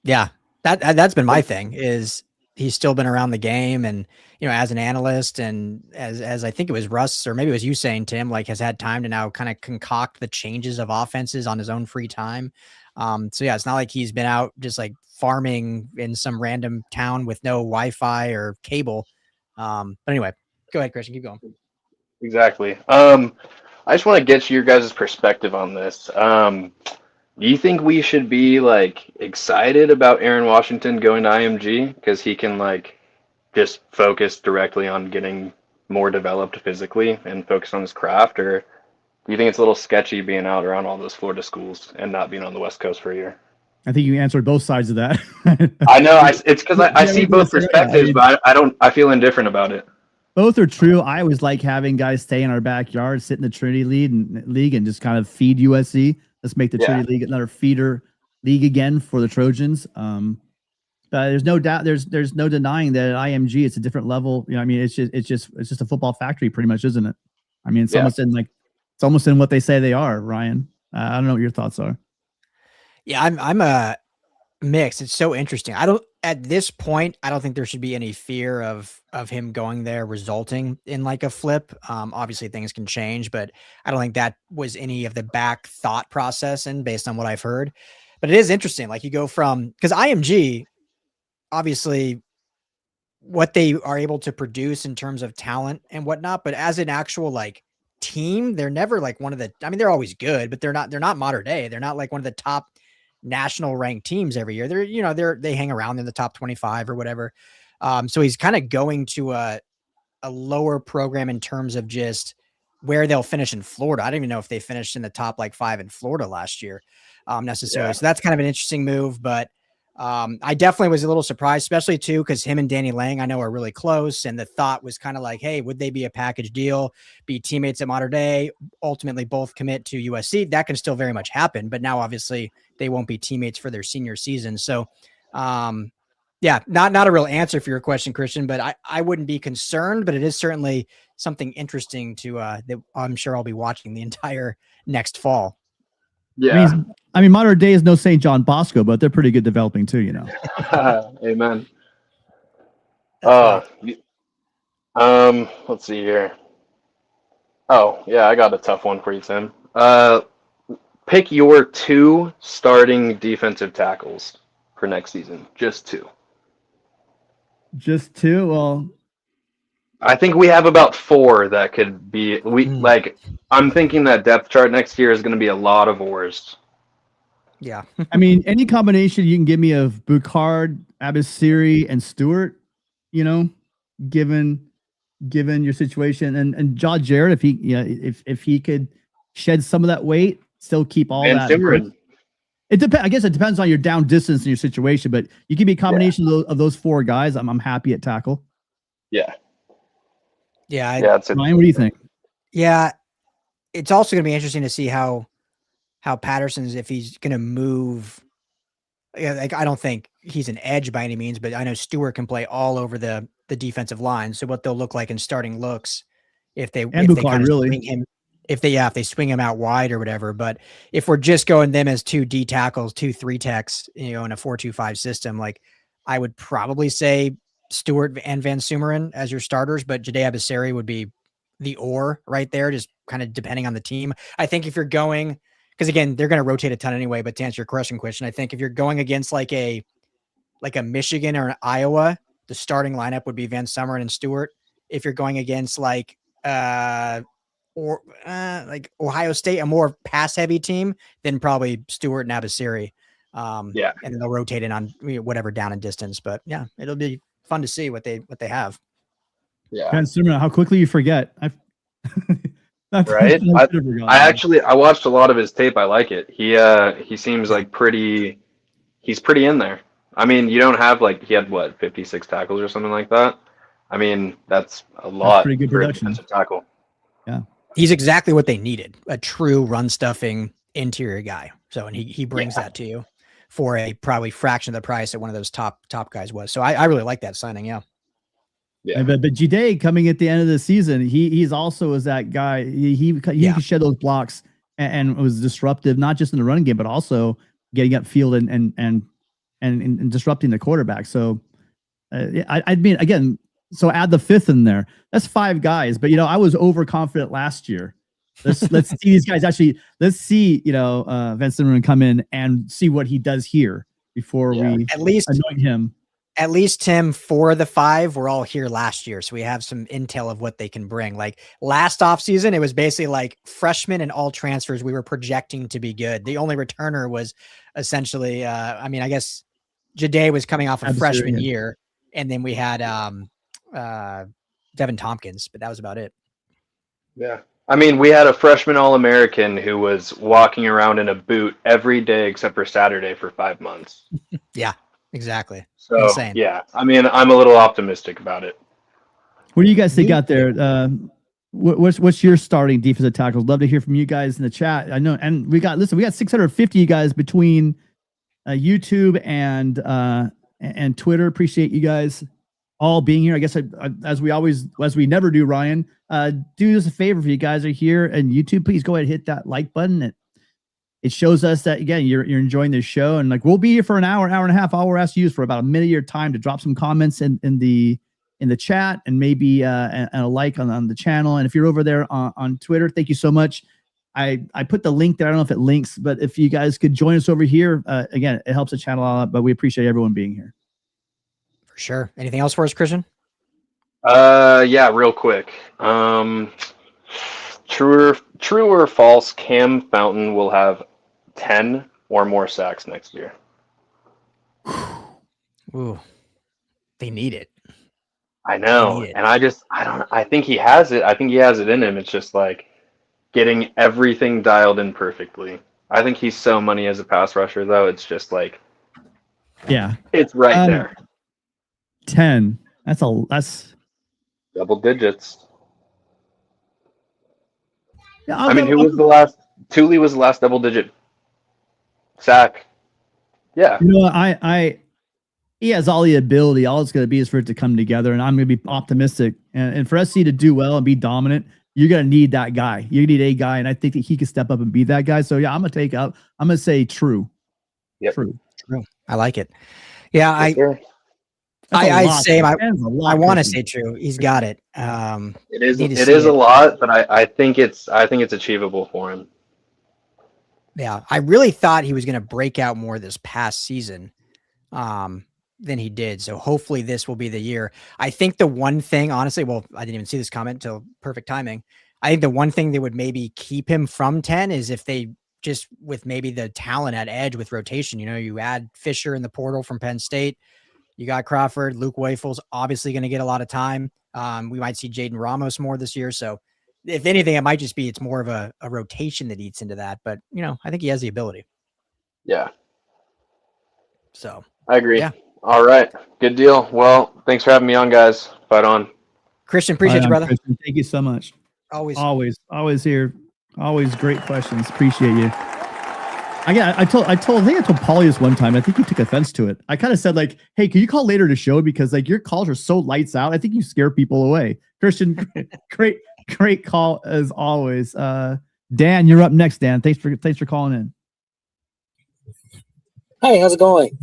Yeah, that's been my thing. Is he's still been around the game, and as an analyst, and as I think it was Russ, or maybe it was you saying, Tim, like has had time to now kind of concoct the changes of offenses on his own free time. So yeah, it's not like he's been out just like farming in some random town with no Wi-Fi or cable. But anyway, go ahead, Christian, keep going. Exactly. I just want to get your guys' perspective on this. Do you think we should be like excited about Aaron Washington going to IMG because he can like just focus directly on getting more developed physically and focus on his craft, or do you think it's a little sketchy being out around all those Florida schools and not being on the West Coast for a year? I think you answered both sides of that. I know. It's because I see both perspectives, but I feel indifferent about it. Both are true. I always like having guys stay in our backyard, sit in the Trinity League and just kind of feed USC. Let's make the Trinity League another feeder league again for the Trojans. But there's no doubt, there's no denying that at IMG it's a different level. It's just a football factory, pretty much, isn't it? It's almost in what they say they are. Ryan, I don't know what your thoughts are. Yeah, I'm a mix. It's so interesting. At this point, I don't think there should be any fear of him going there resulting in like a flip. Obviously things can change, but I don't think that was any of the back thought process and based on what I've heard. But it is interesting. Like you go from, because IMG, obviously what they are able to produce in terms of talent and whatnot, but as an actual like team, they're never like one of the, I mean, they're always good, but they're not modern day. They're not like one of the top national ranked teams every year. They hang around in the top 25 or whatever. So he's kind of going to a lower program in terms of just where they'll finish in Florida. I don't even know if they finished in the top like 5 in Florida last year necessarily. Yeah. So that's kind of an interesting move, but I definitely was a little surprised, especially too, because him and Danny Lang, I know, are really close. And the thought was kind of like, hey, would they be a package deal, be teammates at Modern Day, ultimately both commit to USC? That can still very much happen. But now, obviously, they won't be teammates for their senior season. So, yeah, not a real answer for your question, Christian, but I wouldn't be concerned. But it is certainly something interesting to that I'm sure I'll be watching the entire next fall. Yeah. I mean, Modern Day is no St. John Bosco, but they're pretty good developing too, you know. Amen. Let's see here. Oh, yeah, I got a tough one for you, Tim. Pick your 2 starting defensive tackles for next season. Just 2. Just 2? Well, I think we have about 4 that could be I'm thinking that depth chart next year is going to be a lot of oars. Yeah. I mean, any combination you can give me of Boucard, Abasiri, and Stewart, you know, given your situation, and John Jarrett, if he, if he could shed some of that weight, still keep all that. It depends. I guess it depends on your down distance and your situation, but you give me a combination of those 4 guys. I'm happy at tackle. Yeah. Yeah. Ryan, what do you think? Yeah. It's also going to be interesting to see how Patterson's, if he's going to move. Like, I don't think he's an edge by any means, but I know Stewart can play all over the defensive line. So what they'll look like in starting looks if they kind of swing him, if they swing him out wide or whatever. But if we're just going them as 2 D tackles, 2 3-techs, in a 4-2-5 system, like I would probably say Stewart and Van Sumeren as your starters, but Jade Abasiri would be the right there, just kind of depending on the team. I think if you're going, because again, they're going to rotate a ton anyway, but to answer your question, I think if you're going against like a Michigan or an Iowa, the starting lineup would be Van Sumeren and Stewart. If you're going against like Ohio State, a more pass heavy team, then probably Stewart and Abasiri. And then they'll rotate in on whatever down and distance. But yeah, it'll be fun to see what they have. Yeah. Van Sumeren, how quickly you forget. Right. I watched a lot of his tape. I like it. He seems like he's pretty in there. I mean, you don't have he had 56 tackles or something like that. I mean, that's a lot. That's pretty good for production. A defensive tackle. Yeah. He's exactly what they needed, a true run stuffing interior guy. So, and he brings that to you for a probably fraction of the price that one of those top guys was. So I really like that signing. Yeah. Yeah. But Jide coming at the end of the season, he's also is that guy. He could shed those blocks and was disruptive, not just in the running game, but also getting upfield and disrupting the quarterback. So I mean, again, so add the 5th in there. That's 5 guys. But I was overconfident last year. Let's see these guys actually. Let's see Van Sumeren come in and see what he does here before we at least anoint him. At least, Tim, 4 of the 5 were all here last year. So we have some intel of what they can bring. Like last offseason, it was basically like freshmen and all transfers we were projecting to be good. The only returner was essentially, I guess Jade was coming off a freshman year. And then we had Devin Tompkins, but that was about it. Yeah. I mean, we had a freshman All-American who was walking around in a boot every day except for Saturday for 5 months. Yeah. Exactly. So, insane. Yeah, I mean, I'm a little optimistic about it. What do you guys think out there? What's your starting defensive tackles? Love to hear from you guys in the chat. I know, and we got 650 you guys between YouTube and Twitter. Appreciate you guys all being here. I guess as we never do, Ryan, do us a favor if you guys are here and YouTube, please go ahead and hit that like button. It shows us that, again, you're enjoying this show, and like we'll be here for an hour and a half. All we're asked to use for about a minute of your time to drop some comments in the chat, and maybe and a like on the channel. And if you're over there on Twitter, thank you so much. I put the link there. I don't know if it links, but if you guys could join us over here, again, it helps the channel a lot. But we appreciate everyone being here. For sure. Anything else for us, Christian? Yeah, real quick. True or false, Cam Fountain will have 10 or more sacks next year. Ooh, they need it. I know. And I think he has it. I think he has it in him. It's just like getting everything dialed in perfectly. I think he's so money as a pass rusher, though. It's just like, yeah, it's right there. 10. That's double digits. Yeah, I mean, who was the last? Thule was the last double digit sack. Yeah. You know, he has all the ability. All it's going to be is for it to come together, and I'm going to be optimistic. And for SC to do well and be dominant, you're going to need that guy. You need a guy, and I think that he can step up and be that guy. So yeah, I'm going to say true. Yep. True. I like it. Yeah, I want to say true. He's got it. It is a lot, but I think it's achievable for him. Yeah, I really thought he was going to break out more this past season than he did. So hopefully this will be the year. I think the one thing, honestly, well, I didn't even see this comment until perfect timing. I think the one thing that would maybe keep him from 10 is if they just with maybe the talent at edge with rotation. You know, you add Fisher in the portal from Penn State. You got Crawford. Luke Wafel's obviously going to get a lot of time. We might see Jaden Ramos more this year. So if anything, it might just be it's more of a rotation that eats into that. But, you know, I think he has the ability. Yeah. So I agree. Yeah. All right. Good deal. Well, thanks for having me on, guys. Fight on. Christian, appreciate you, brother. Christian, thank you so much. Always here. Always great questions. Appreciate you. I think I told Paulie this one time. I think he took offense to it. I kind of said like, "Hey, can you call later to show because like your calls are so lights out. I think you scare people away." Christian, great call as always. Dan, you're up next. Dan, thanks for calling in. Hey, how's it going?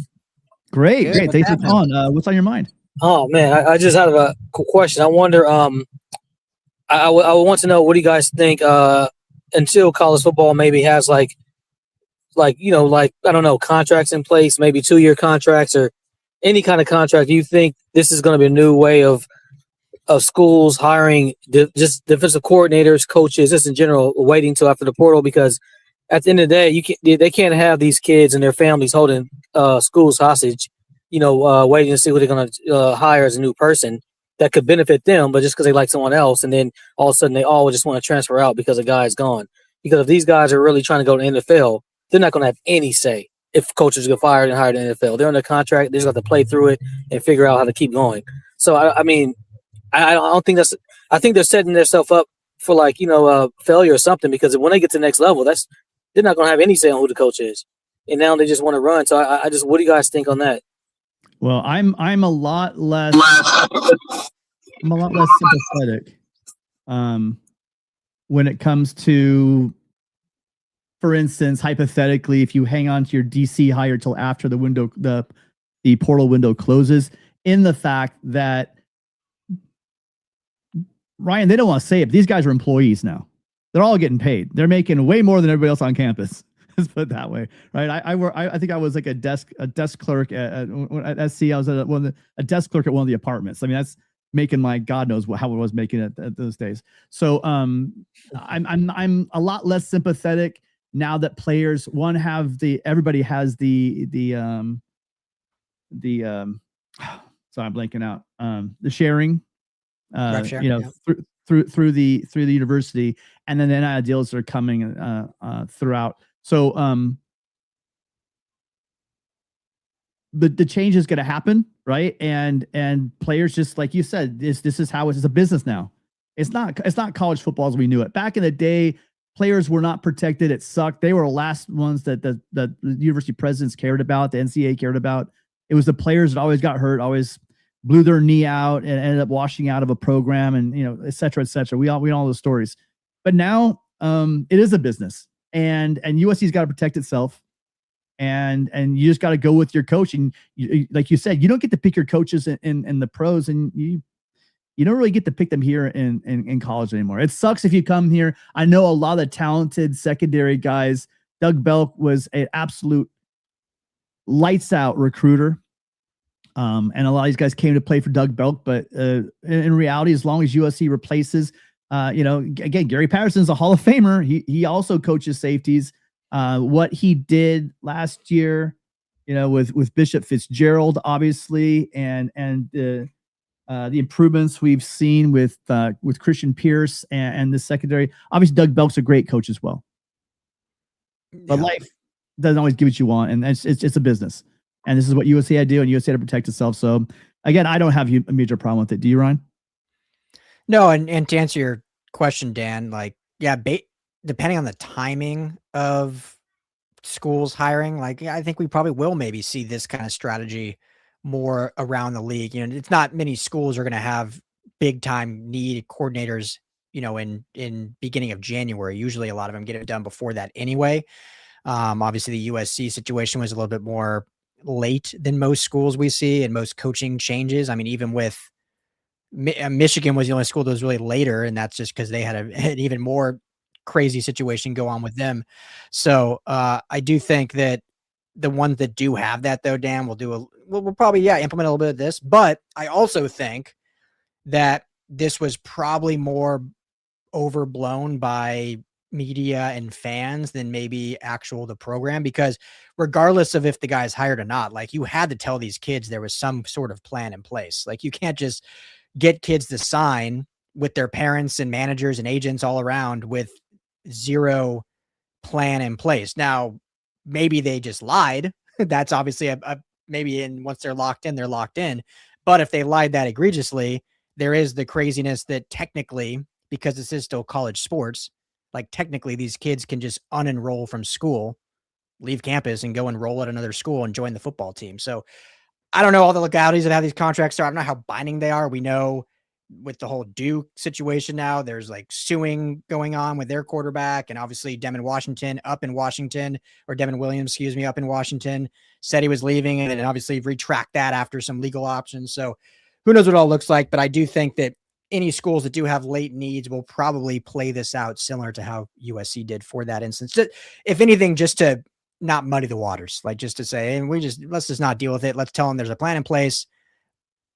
Great. Thanks for calling. What's on your mind? Oh man, I just had a question. I wonder. I want to know what do you guys think? Until college football maybe has like I don't know, contracts in place, maybe 2-year contracts or any kind of contract. Do you think this is going to be a new way of schools hiring just defensive coordinators, coaches, just in general, waiting till after the portal? Because at the end of the day, they can't have these kids and their families holding schools hostage, waiting to see who they're going to hire as a new person that could benefit them, but just because they like someone else, and then all of a sudden they all just want to transfer out because a guy's gone. Because if these guys are really trying to go to the NFL, they're not going to have any say if coaches get fired and hired in the NFL. They're under contract. They just have to play through it and figure out how to keep going. So, I don't think I think they're setting themselves up for failure or something, because when they get to the next level, they're not going to have any say on who the coach is. And now they just want to run. So what do you guys think on that? Well, I'm a lot less sympathetic when it comes to, for instance, hypothetically, if you hang on to your DC hire till after the portal window closes, in the fact that, Ryan, they don't want to say it, but these guys are employees now. They're all getting paid. They're making way more than everybody else on campus. Let's put it that way, right? I think I was like a desk clerk at SC. I was at a desk clerk at one of the apartments. I mean, that's making my God knows how it was making it at those days. So I'm a lot less sympathetic now that players everybody has the sorry, I'm blanking out, the sharing, through the university, and then the NIL deals are coming throughout. So the change is going to happen, right? And players, just like you said, this is how it's a business now. It's not college football as we knew it. Back in the day, players were not protected. It sucked. They were the last ones that the university presidents cared about, the NCAA cared about. It was the players that always got hurt, always blew their knee out and ended up washing out of a program, and et cetera, et cetera. We all know those stories. But now it is a business. and USC's got to protect itself. And you just got to go with your coach. And like you said, you don't get to pick your coaches in the pros, and you don't really get to pick them here in college anymore. It sucks if you come here. I know a lot of the talented secondary guys. Doug Belk was an absolute lights out recruiter. And a lot of these guys came to play for Doug Belk, but in reality, as long as USC replaces, again, Gary Patterson is a Hall of Famer. He also coaches safeties. What he did last year, with Bishop Fitzgerald, obviously, and the improvements we've seen with Christian Pierce and the secondary. Obviously, Doug Belk's a great coach as well. But life doesn't always give what you want, and it's a business. And this is what USC had to do, and USC had to protect itself. So again, I don't have a major problem with it. Do you, Ryan? No, and to answer your question, Dan, depending on the timing of schools hiring, I think we probably will maybe see this kind of strategy more around the league. It's not many schools are going to have big time need coordinators, in beginning of January. Usually a lot of them get it done before that anyway. Obviously the USC situation was a little bit more late than most schools we see, and most coaching changes. I mean, even with Michigan was the only school that was really later, and that's just because they had an even more crazy situation go on with them. So I do think that the ones that do have that, though, Dan, we'll probably implement a little bit of this. But I also think that this was probably more overblown by media and fans than maybe the program, because regardless of if the guy's hired or not, you had to tell these kids there was some sort of plan in place. You can't just get kids to sign with their parents and managers and agents all around with zero plan in place. Now, maybe they just lied. That's obviously maybe, and once they're locked in, they're locked in. But if they lied that egregiously, there is the craziness that technically, because this is still college sports, technically these kids can just unenroll from school, leave campus, and go enroll at another school and join the football team. So I don't know all the legalities of how these contracts are. I don't know how binding they are. We know with the whole Duke situation now, there's suing going on with their quarterback, and obviously Devin Williams, up in Washington, said he was leaving, and then obviously retract that after some legal options. So who knows what it all looks like, but I do think that any schools that do have late needs will probably play this out similar to how USC did for that instance. If anything, just to not muddy the waters, just to say, and let's just not deal with it. Let's tell them there's a plan in place.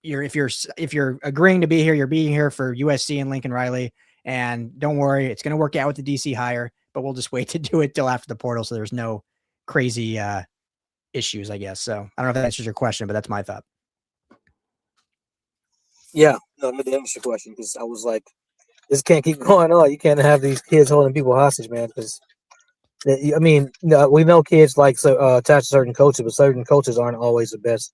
If you're agreeing to be here, you're being here for USC and Lincoln Riley, and don't worry, it's going to work out with the DC hire, but we'll just wait to do it till after the portal, so there's no crazy issues, I guess. So I don't know if that answers your question, but that's my thought. Yeah, no, that answers your question, because I was like, this can't keep going on. You can't have these kids holding people hostage, man. Because we know kids attach to certain coaches, but certain coaches aren't always the best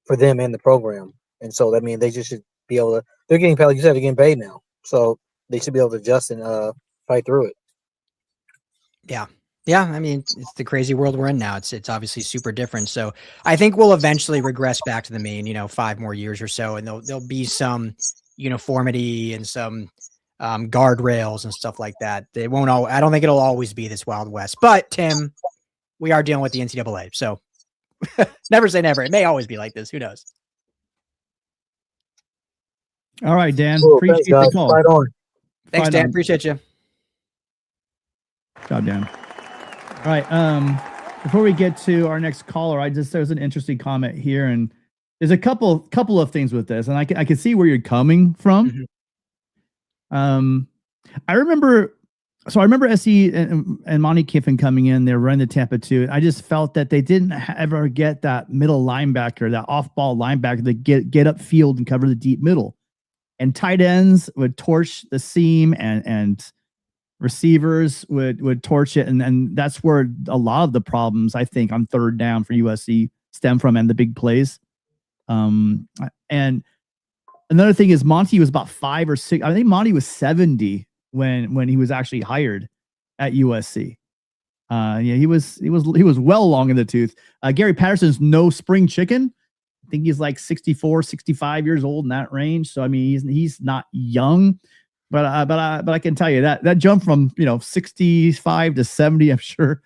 for them and the program. And so, they just should be able to. They're getting paid, like you said, they're getting paid now, so they should be able to adjust and fight through it. Yeah. It's the crazy world we're in now. It's obviously super different. So I think we'll eventually regress back to the mean, 5 more years or so, and there'll be some uniformity and some guardrails and stuff like that. They won't I don't think it'll always be this Wild West. But Tim, we are dealing with the NCAA, so never say never. It may always be like this. Who knows? All right, Dan. Cool. Appreciate Thanks, the call. Right on. Thanks, Dan. Appreciate you. God damn. All right. Before we get to our next caller, there's an interesting comment here, and there's a couple of things with this, and I can see where you're coming from. Mm-hmm. I remember SE and Monty Kiffin coming in. They're running the Tampa 2. I just felt that they didn't ever get that middle linebacker, that off-ball linebacker to get up field and cover the deep middle. And tight ends would torch the seam, and receivers would torch it. And that's where a lot of the problems, I think, on third down for USC stem from, and the big plays. And another thing is Monty was about 5 or 6. I think Monty was 70 when he was actually hired at USC. He was well along in the tooth. Gary Patterson's no spring chicken. I think he's 64, 65 years old, in that range. So, he's not young. But I can tell you that jump from 65 to 70, I'm sure,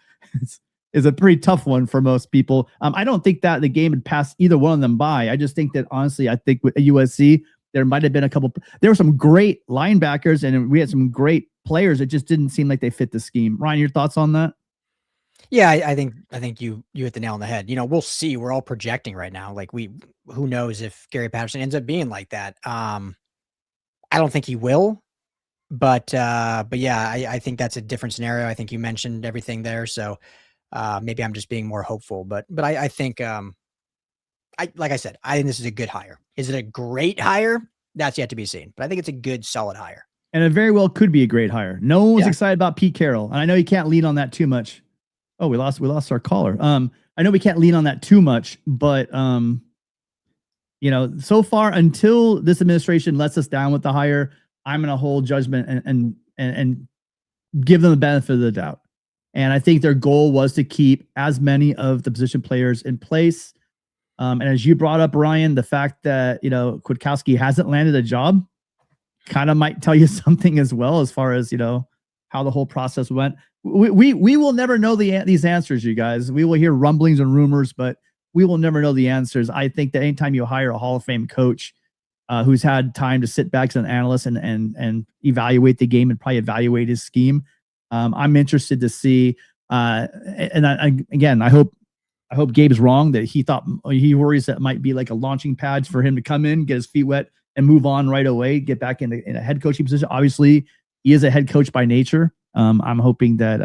is a pretty tough one for most people. I don't think that the game had passed either one of them by. I just think that honestly, I think with USC there might have been a couple. There were some great linebackers and we had some great players. It just didn't seem like they fit the scheme. Ryan, your thoughts on that? Yeah, I think you hit the nail on the head. We'll see. We're all projecting right now. Like who knows if Gary Patterson ends up being like that. I don't think he will, but yeah, I think that's a different scenario. I think you mentioned everything there. So maybe I'm just being more hopeful, but I think, like I said, I think this is a good hire. Is it a great hire? That's yet to be seen, but I think it's a good, solid hire. And it very well could be a great hire. No one was excited about Pete Carroll. And I know you can't lean on that too much. Oh, we lost our caller. I know we can't lean on that too much, but so far until this administration lets us down with the hire, I'm going to hold judgment and give them the benefit of the doubt. And I think their goal was to keep as many of the position players in place. And as you brought up, Ryan, the fact that Kwiatkowski hasn't landed a job kind of might tell you something as well, as far as how the whole process went. We will never know these answers, you guys. We will hear rumblings and rumors, but we will never know the answers. I think that anytime you hire a Hall of Fame coach who's had time to sit back as an analyst and evaluate the game and probably evaluate his scheme, I'm interested to see. And I hope Gabe's wrong that he worries that might be like a launching pad for him to come in, get his feet wet, and move on right away, get back in a head coaching position. Obviously, he is a head coach by nature. I'm hoping that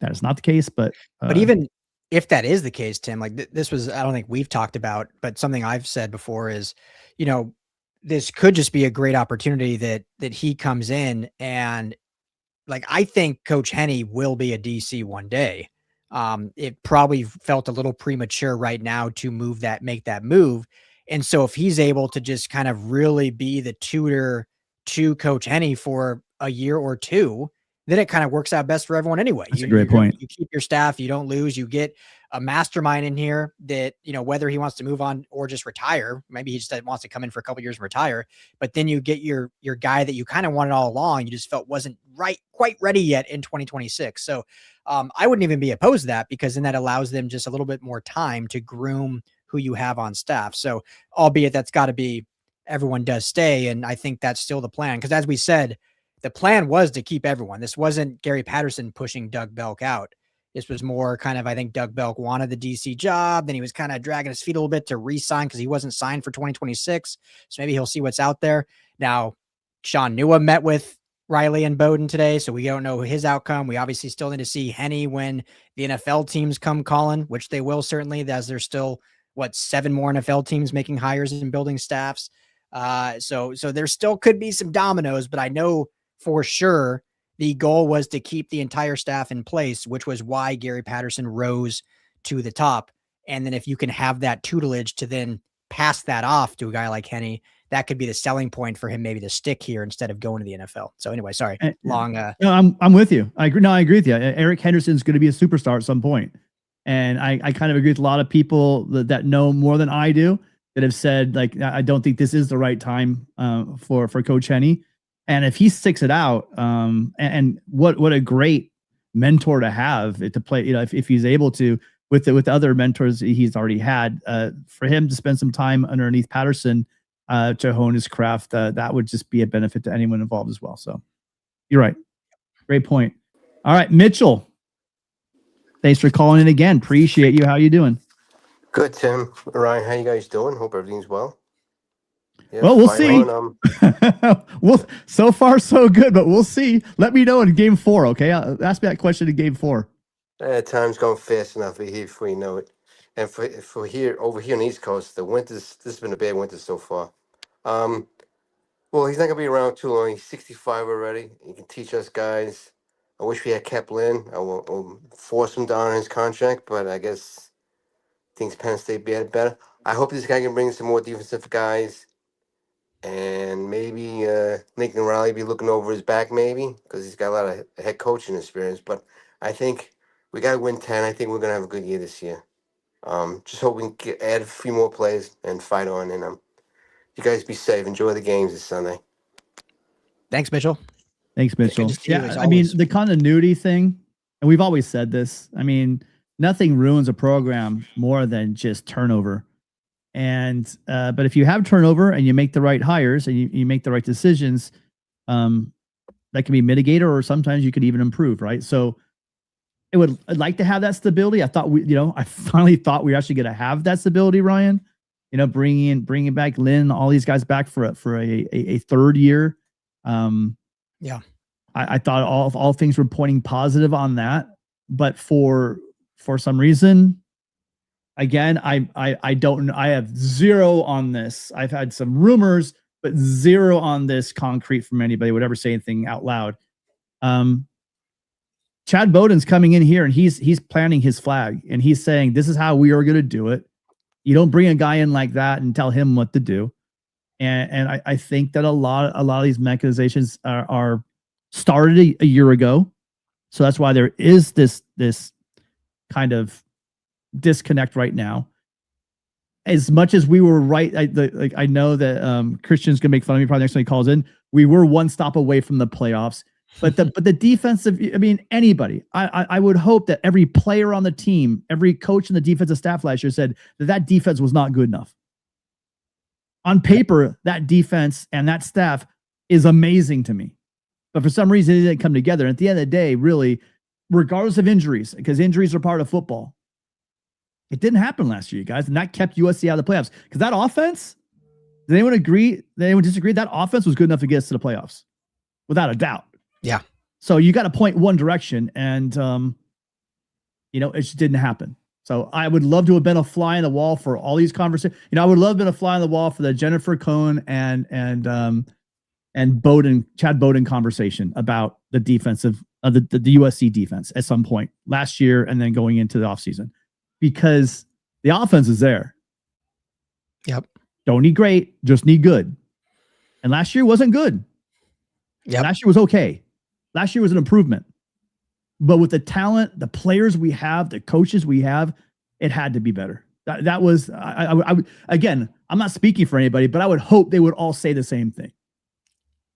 that is not the case, but even if that is the case, Tim, like this was, I don't think we've talked about, but something I've said before is, this could just be a great opportunity that he comes in and I think Coach Henne will be a DC one day. It probably felt a little premature right now to make that move. And so if he's able to just kind of really be the tutor to Coach Henne for a year or two, then it kind of works out best for everyone anyway. That's a great point. You keep your staff, you don't lose, you get a mastermind in here that, whether he wants to move on or just retire, maybe he just wants to come in for a couple years and retire, but then you get your guy that you kind of wanted all along, you just felt wasn't quite ready yet in 2026. So I wouldn't even be opposed to that, because then that allows them just a little bit more time to groom who you have on staff. So albeit that's got to be, everyone does stay. And I think that's still the plan. Because as we said, the plan was to keep everyone. This wasn't Gary Patterson pushing Doug Belk out. This was more kind of, I think Doug Belk wanted the DC job. Then he was kind of dragging his feet a little bit to re-sign because he wasn't signed for 2026. So maybe he'll see what's out there. Now, Sean Nua met with Riley and Bowden today, so we don't know his outcome. We obviously still need to see Henne when the NFL teams come calling, which they will certainly, as there's still, 7 more NFL teams making hires and building staffs. So there still could be some dominoes, but I know for sure the goal was to keep the entire staff in place, which was why Gary Patterson rose to the top. And then if you can have that tutelage to then pass that off to a guy like Henne, that could be the selling point for him maybe to stick here instead of going to the NFL. So anyway, sorry, long. No, I'm with you. I agree. No, I agree with you. Eric Henderson's going to be a superstar at some point. And I kind of agree with a lot of people that know more than I do that have said, I don't think this is the right time for Coach Henne. And if he sticks it out, and what a great mentor to have to play, if he's able to, with other mentors he's already had, for him to spend some time underneath Patterson to hone his craft, that would just be a benefit to anyone involved as well. So you're right. Great point. All right, Mitchell. Thanks for calling in again. Appreciate you. How you doing? Good, Tim. Ryan, how you guys doing? Hope everything's well. Yeah, well, we'll see. So far so good, but we'll see. Let me know in game 4, okay? Ask me that question in game 4. Time's going fast enough before you know it. And for over here on the East Coast, this has been a bad winter so far. Well, he's not gonna be around too long. He's 65 already. He can teach us guys. I wish we had kept Lynn. I will force him down on his contract, but I guess things Penn State better. I hope this guy can bring some more defensive guys, and maybe Lincoln Riley be looking over his back, maybe, because he's got a lot of head coaching experience. But I think we got to win 10. I think we're going to have a good year this year. Just hope we can add a few more plays and fight on. And you guys be safe. Enjoy the games this Sunday. Thanks, Mitchell. Thanks, Mitchell. Good to see you, Yeah, as I mean, always. the continuity thing, and we've always said this. I mean, nothing ruins a program more than just turnover. And but if you have turnover and you make the right hires and you make the right decisions, that can be mitigated, or sometimes you could even improve, right? So I'd like to have that stability. I finally thought we were actually going to have that stability, Ryan. Bringing back Lynn, all these guys back for a third year. Yeah, I thought all things were pointing positive on that, but for some reason, again, I don't know. I have zero on this. I've had some rumors, but zero on this concrete from anybody would ever say anything out loud. Chad Bowden's coming in here and he's planting his flag and he's saying, this is how we are going to do it. You don't bring a guy in like that and tell him what to do. And I think that a lot of these mechanizations are started a year ago. So that's why there is this kind of disconnect right now. As much as we were right, I know that Christian's gonna make fun of me probably next time he calls in. We were one stop away from the playoffs, but the defensive. I mean, anybody. I would hope that every player on the team, every coach in the defensive staff last year said that defense was not good enough. On paper, that defense and that staff is amazing to me, but for some reason it didn't come together. And at the end of the day, really, regardless of injuries, because injuries are part of football, it didn't happen last year, you guys, and that kept USC out of the playoffs. Because that offense, does anyone agree? Does anyone disagree? That offense was good enough to get us to the playoffs, without a doubt. Yeah. So you got to point one direction, and it just didn't happen. So I would love to have been a fly on the wall for all these conversations. I would love to have been a fly on the wall for the Jennifer Cohn and Bowden, Chad Bowden conversation about the defensive the USC defense at some point last year and then going into the offseason. Because the offense is there. Yep. Don't need great, just need good. And last year wasn't good. Yep. Last year was okay. Last year was an improvement. But with the talent, the players we have, the coaches we have, it had to be better. That was, I again, I'm not speaking for anybody, but I would hope they would all say the same thing.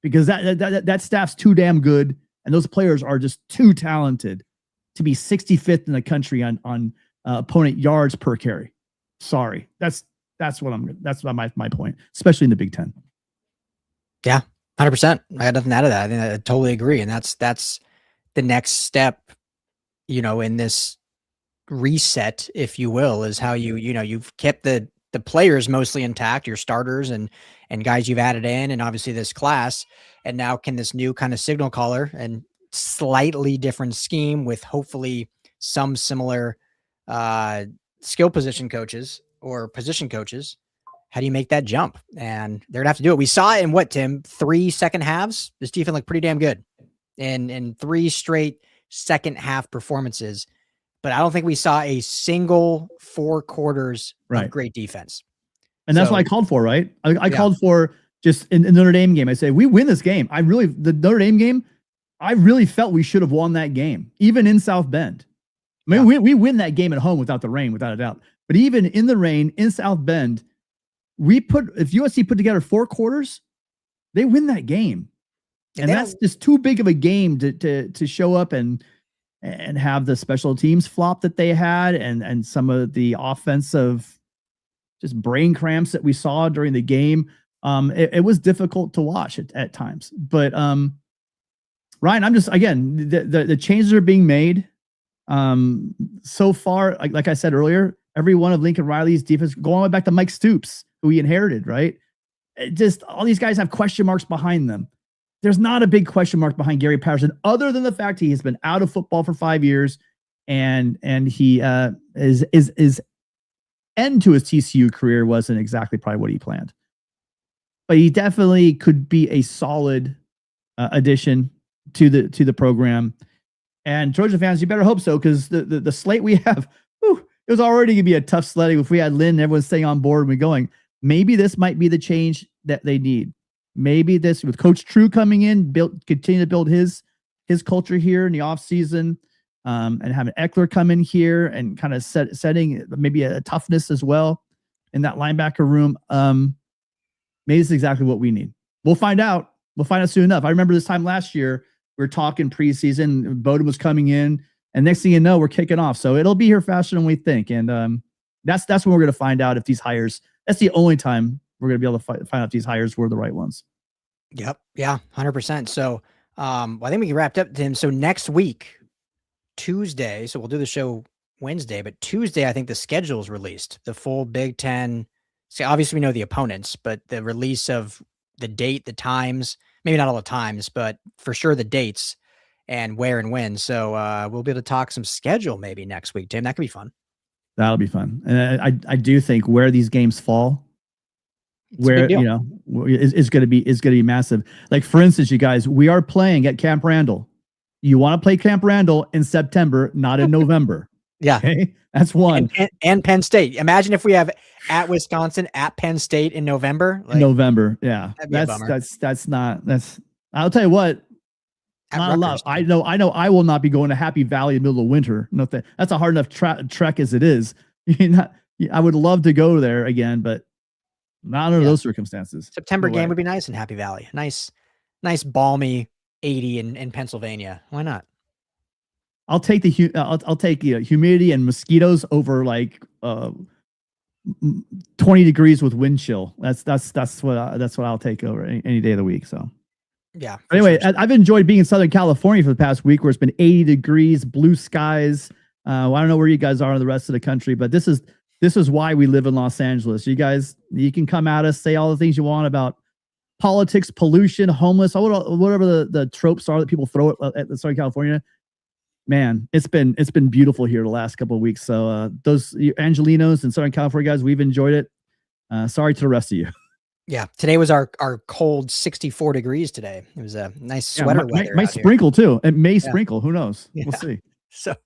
Because that staff's too damn good, and those players are just too talented to be 65th in the country on opponent yards per carry. Sorry, that's my point, especially in the Big Ten. Yeah, 100%. I got nothing out of that. I think I totally agree, and that's the next step, in this reset, if you will, is how you've kept the players mostly intact, your starters and guys you've added in, and obviously this class, and now can this new kind of signal caller and slightly different scheme with hopefully some similar skill position coaches or position coaches, how do you make that jump? And they're gonna have to do it. We saw it in what, Tim, 3 second halves. This defense looked pretty damn good in 3 straight second half performances, but I don't think we saw a single 4 quarters of great defense. And that's what I called for, right? I called for just in the Notre Dame game. I say, we win this game. The Notre Dame game, I really felt we should have won that game, even in South Bend. I mean, we win that game at home without the rain, without a doubt. But even in the rain in South Bend, if USC put together 4 quarters, they win that game. And that's just too big of a game to show up and have the special teams flop that they had and some of the offensive just brain cramps that we saw during the game. It was difficult to watch at times. But Ryan, I'm just, again, the changes are being made. So far, like I said earlier, every one of Lincoln Riley's defense, going all the way back to Mike Stoops, who he inherited, right? Just all these guys have question marks behind them. There's not a big question mark behind Gary Patterson, other than the fact he has been out of football for 5 years, and he is end to his TCU career wasn't exactly probably what he planned. But he definitely could be a solid addition to the program. And Trojan fans, you better hope so, because the slate we have, it was already going to be a tough sledding if we had Lynn and everyone staying on board and we going. Maybe this might be the change that they need. Maybe this, with Coach True coming in, continue to build his culture here in the offseason, and having Eckler come in here and kind of setting maybe a toughness as well in that linebacker room. Maybe it's exactly what we need. We'll find out We'll find out soon enough. I remember this time last year, we were talking preseason, Bowden was coming in, and next thing you know, we're kicking off. So it'll be here faster than we think. And that's when we're going to find out if these hires, that's the only time we're going to be able to find out if these hires were the right ones. Yep. Yeah. 100%. So well, I think we can wrap up, Tim. So next week, Tuesday, so we'll do the show Wednesday, but Tuesday, I think the schedule is released, the full Big Ten. So obviously we know the opponents, but the release of the date, the times, maybe not all the times, but for sure the dates and where and when. So we'll be able to talk some schedule maybe next week, Tim. That could be fun. That'll be fun. And I do think where these games fall, where, you know, is going to be massive. Like, for instance, you guys, we are playing at Camp Randall. You want to play Camp Randall in September, not in November. Yeah. Okay? That's one. And Penn State. Imagine if we have at Wisconsin, at Penn State in November. Like, November. Yeah. I'll tell you what. Not a lot. I know I will not be going to Happy Valley in the middle of winter. Nothing. That's a hard enough trek as it is. I would love to go there again, but not under those circumstances. September game would be nice in Happy Valley. Nice balmy 80 in Pennsylvania. Why not? I'll take I'll take humidity and mosquitoes over like 20 degrees with wind chill. That's what I'll take over any day of the week. So yeah. Anyway, sure. I've enjoyed being in Southern California for the past week, where it's been 80 degrees, blue skies. I don't know where you guys are in the rest of the country, but this is why we live in Los Angeles. You guys, you can come at us, say all the things you want about politics, pollution, homeless, whatever the tropes are that people throw at Southern California. Man, it's been beautiful here the last couple of weeks. So those Angelinos and Southern California guys, we've enjoyed it. Sorry to the rest of you. Yeah, today was our cold 64 degrees today. It was a nice sweater weather. Might sprinkle too. It may sprinkle. Who knows? Yeah. We'll see. So,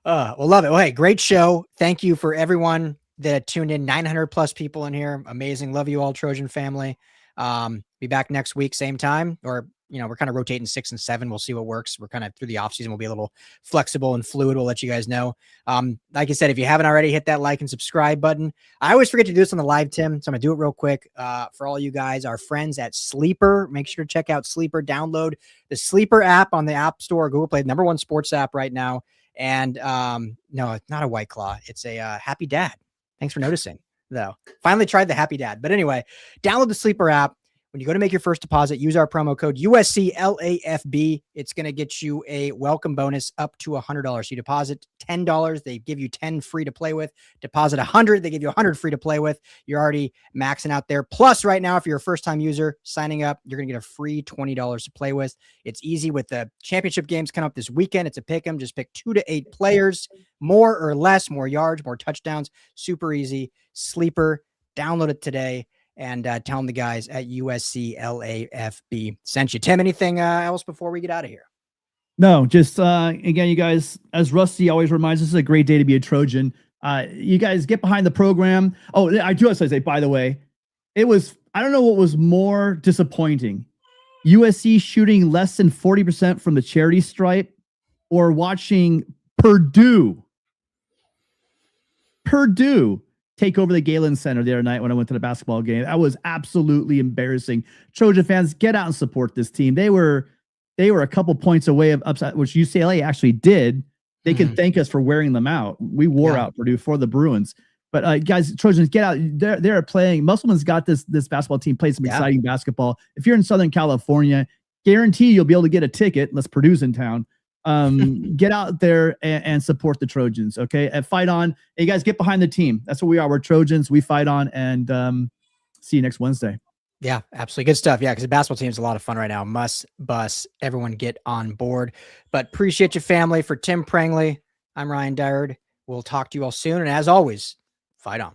we'll love it. Well, hey, great show. Thank you for everyone that tuned in. 900 plus people in here. Amazing. Love you all, Trojan family. Be back next week, same time, or we're kind of rotating 6 and 7. We'll see what works. We're kind of through the off season. We'll be a little flexible and fluid. We'll let you guys know. Like I said, if you haven't already, hit that like and subscribe button. I always forget to do this on the live, Tim. So I'm gonna do it real quick. For all you guys, our friends at Sleeper, make sure to check out Sleeper. Download the Sleeper app on the App Store or Google Play, #1 sports app right now. And no, it's not a White Claw. It's a Happy Dad. Thanks for noticing, though. Finally tried the Happy Dad. But anyway, download the Sleeper app. When you go to make your first deposit, use our promo code USC LAFB. It's going to get you a welcome bonus up to $100. So you deposit $10, they give you 10 free to play with. Deposit $100, they give you $100 free to play with. You're already maxing out there. Plus, right now, if you're a first-time user signing up, you're going to get a free $20 to play with. It's easy with the championship games coming up this weekend. It's a pick 'em. Just pick 2 to 8 players, more or less, more yards, more touchdowns. Super easy. Sleeper. Download it today. And tell them the guys at USC LAFB sent you. Tim, anything else before we get out of here? No, just again, you guys, as Rusty always reminds us, it's a great day to be a Trojan. You guys get behind the program. Oh, I do have to say, by the way, I don't know what was more disappointing. USC shooting less than 40% from the charity stripe, or watching Purdue take over the Galen Center the other night when I went to the basketball game. That was absolutely embarrassing. Trojan fans, get out and support this team. They were a couple points away of upside, which UCLA actually did. They can thank us for wearing them out. We wore out Purdue for the Bruins. But guys, Trojans, get out. They're playing. Musselman's got this basketball team playing some exciting basketball. If you're in Southern California, guarantee you'll be able to get a ticket unless Purdue's in town. Get out there and support the Trojans. Okay. And fight on. Hey, you guys, get behind the team. That's what we are. We're Trojans. We fight on, and see you next Wednesday. Yeah, absolutely. Good stuff. Yeah. Cause the basketball team is a lot of fun right now. Must bus. Everyone get on board, but appreciate your family. For Tim Prangley, I'm Ryan Dyrd. We'll talk to you all soon. And as always, fight on.